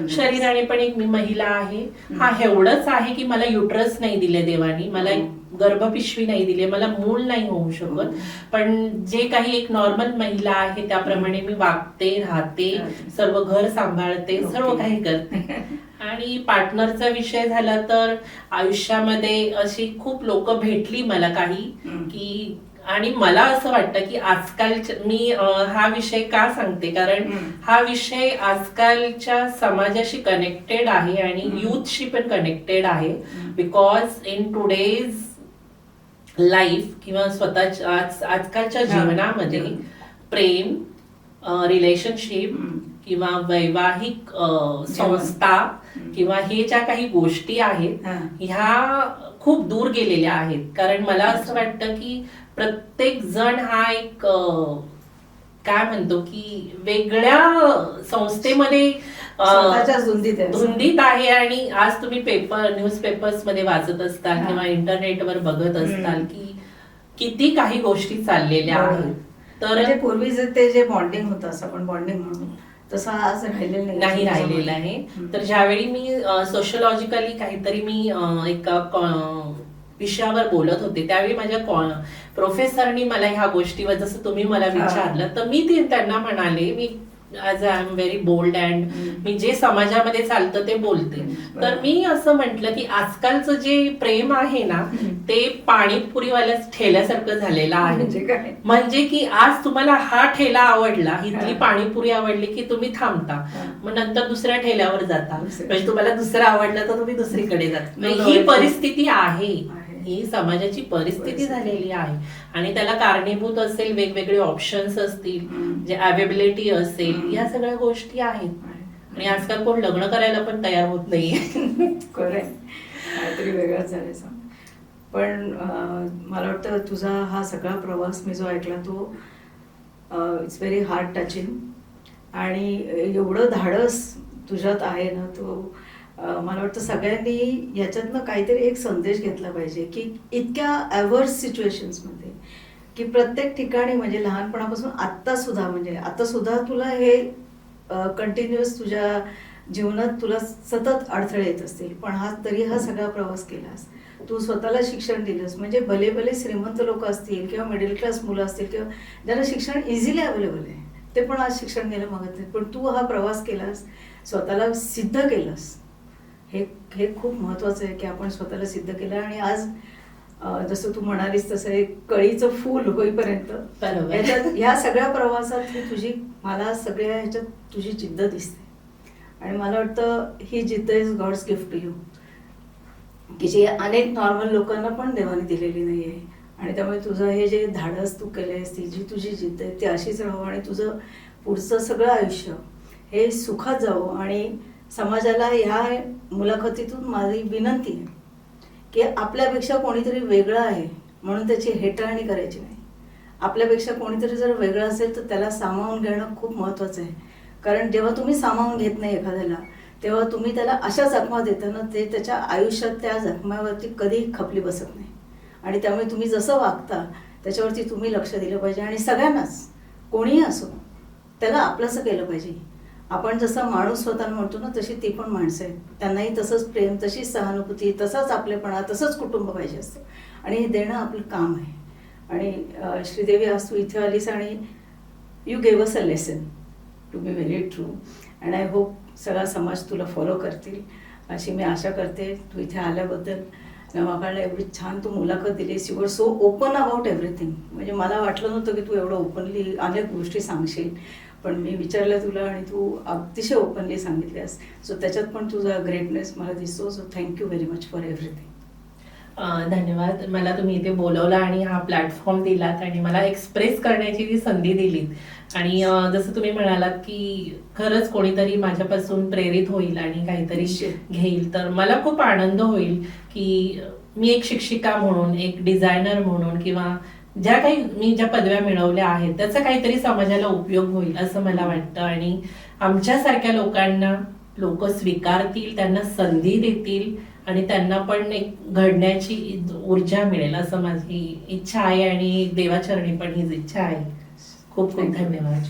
शरीराने पण एक मी महिला आहे. हा एवढंच आहे की मला युट्रस नाही दिले देवानी, मला एक गर्भपिशवी नाही दिली, मला मूल नाही होऊ शकत, पण जे काही एक नॉर्मल महिला आहे त्याप्रमाणे मी वागते, राहते, सर्व घर सांभाळते, सर्व काही करते. आणि पार्टनरचा विषय झाला तर आयुष्यामध्ये अशी खूप लोक भेटली मला काही की, आणि मला असं वाटतं की आजकालच्या मी हा विषय का सांगते, कारण हा विषय आजकालच्या समाजाशी कनेक्टेड आहे आणि युथशी पण कनेक्टेड आहे. बिकॉज इन टुडेज लाईफ किंवा स्वतःच्या आजकालच्या जीवनामध्ये प्रेम, रिलेशनशिप किंवा वैवाहिक संस्था किंवा हे ज्या काही गोष्टी आहेत ह्या खूप दूर गेलेल्या आहेत. कारण मला असं वाटतं की प्रत्येक जण हा एक काय म्हणतो की वेगळ्या संस्थेमध्ये धुंदीत आहे. आणि आज तुम्ही न्यूजपेपर्स मध्ये वाचत असताल किंवा इंटरनेटवर बघत असताल की किती काही गोष्टी चाललेल्या आहेत. तर पूर्वी ते जे बॉन्डिंग होतं, असं आपण बॉन्डिंग म्हणून, तसं आज नाही राहिलेलं आहे. तर ज्यावेळी मी सोशलॉजिकली काहीतरी मी एका विषयावर बोलत होते, त्यावेळी माझ्या प्रोफेसरनी मला ह्या गोष्टीवर, जसं तुम्ही मला विचारलं, तर मी त्यांना म्हणाले, मी as I am very bold and मी जे समाजामध्ये चालतं ते बोलते. तर मी असं म्हटलं की आजकालचं जे प्रेम आहे ना ते पाणीपुरीवाल्या ठेल्यासारखं झालेलं आहे. म्हणजे की आज तुम्हाला हा ठेला आवडला, इथली पाणीपुरी आवडली की तुम्ही थांबता, मग नंतर दुसऱ्या ठेल्यावर जाता, म्हणजे तुम्हाला दुसरा आवडला तर तुम्ही दुसरीकडे जाता. ही परिस्थिती आहे, ही समाजाची परिस्थिती झालेली आहे. आणि त्याला कारणीभूत असेल वेगवेगळे ऑप्शन्स असतील, जे अवेलेबिलिटी असेल, या सगळ्या गोष्टी आहेत. आणि आजकाल कोण लग्न करायला पण तयार होत नाहीये. काहीतरी वेगळंच झालं. पण मला वाटतं तुझा हा सगळा प्रवास मी जो ऐकला तो इट्स व्हेरी हार्ट टचिंग. आणि एवढं धाडस तुझ्यात आहे ना, तो मला वाटतं सगळ्यांनी याच्यातनं काहीतरी एक संदेश घेतला पाहिजे की इतक्या ॲव्हर्स सिच्युएशन्समध्ये की प्रत्येक ठिकाणी, म्हणजे लहानपणापासून आता सुद्धा तुला हे कंटिन्युअस तुझ्या जीवनात तुला सतत अडथळे येत असतील, पण तरी हा सगळा प्रवास केलास, तू स्वतःला शिक्षण दिलंस. म्हणजे भले भले श्रीमंत लोक असतील किंवा मिडल क्लास मुलं असतील किंवा ज्यांना शिक्षण इझिली अवेलेबल आहे, ते पण आज शिक्षण घ्यायला मागत नाही, पण तू हा प्रवास केलास, स्वतःला सिद्ध केलंस. हे खूप महत्वाचं आहे की आपण स्वतःला सिद्ध केलं. आणि आज जसं तू म्हणालीस तसं एक कळीचं फूल होईपर्यंत ह्या सगळ्या प्रवासात मला सगळ्या ह्याच्यात तुझी जिद्द दिसते. आणि मला वाटतं ही जिद्द is god's gift to you, की जी अनेक नॉर्मल लोकांना पण देवाने दिलेली नाही आहे. आणि त्यामुळे तुझं हे जे धाडस तू केलंयस, ती जी तुझी जिद्द आहे ती अशीच राहावं आणि तुझं पुढचं सगळं आयुष्य हे सुखात जावं. आणि समाजाला ह्या मुलाखतीतून माझी विनंती आहे की आपल्यापेक्षा कोणीतरी वेगळं आहे म्हणून त्याची हेटाळणी करायची नाही. आपल्यापेक्षा कोणीतरी जर वेगळं असेल तर त्याला सामावून घेणं खूप महत्त्वाचं आहे. कारण जेव्हा तुम्ही सामावून घेत नाही एखाद्याला, तेव्हा तुम्ही त्याला अशा जखमा देताना ते त्याच्या आयुष्यात त्या जखमावरती कधीही खपली बसत नाही. आणि त्यामुळे तुम्ही जसं वागता त्याच्यावरती तुम्ही लक्ष दिलं पाहिजे. आणि सगळ्यांनाच, कोणीही असो, त्याला आपलंसं केलं पाहिजे. आपण जसं माणूस स्वतःला म्हणतो ना, तशी ती पण माणसं आहेत, त्यांनाही तसंच प्रेम, तशीच सहानुभूती, तसाच आपलेपणा, तसंच कुटुंब पाहिजे असतं. आणि हे देणं आपलं काम आहे. आणि श्रीदेवी, आज तू इथे आलीस आणि you gave us a lesson to be very true. And I hope सगळा समाज तुला फॉलो करतील अशी मी आशा करते. तू इथे आल्याबद्दल नवाकाळला एवढी छान तू मुलाखत दिलीस. You were so open about everything. म्हणजे मला वाटलं नव्हतं की तू एवढं ओपनली अनेक गोष्टी सांगशील, पण मी विचारलं तुला आणि तू अतिशय ओपनली सांगितल्यास. सो त्याच्यात पण तुझा ग्रेटनेस मला दिसतो. So thank you very much for everything. धन्यवाद. मला तुम्ही इथे बोलवलं आणि हा प्लॅटफॉर्म दिलात आणि मला एक्सप्रेस करण्याची जी संधी दिलीत आणि जसं तुम्ही म्हणालात की खरंच कोणीतरी माझ्यापासून प्रेरित होईल आणि काहीतरी निश्चित. घेईल, तर मला खूप आनंद होईल की मी एक शिक्षिका म्हणून, एक डिझायनर म्हणून किंवा ज्या काही मी ज्या पदव्या मिळवल्या आहेत त्याचा काहीतरी समाजाला उपयोग होईल असं मला वाटतं. आणि आमच्यासारख्या लोकांना लोक स्वीकारतील, त्यांना संधी देतील आणि त्यांना पण एक घडण्याची ऊर्जा मिळेल असं माझी इच्छा आहे आणि देवाचरणी पण हीच इच्छा आहे. खूप खूप धन्यवाद.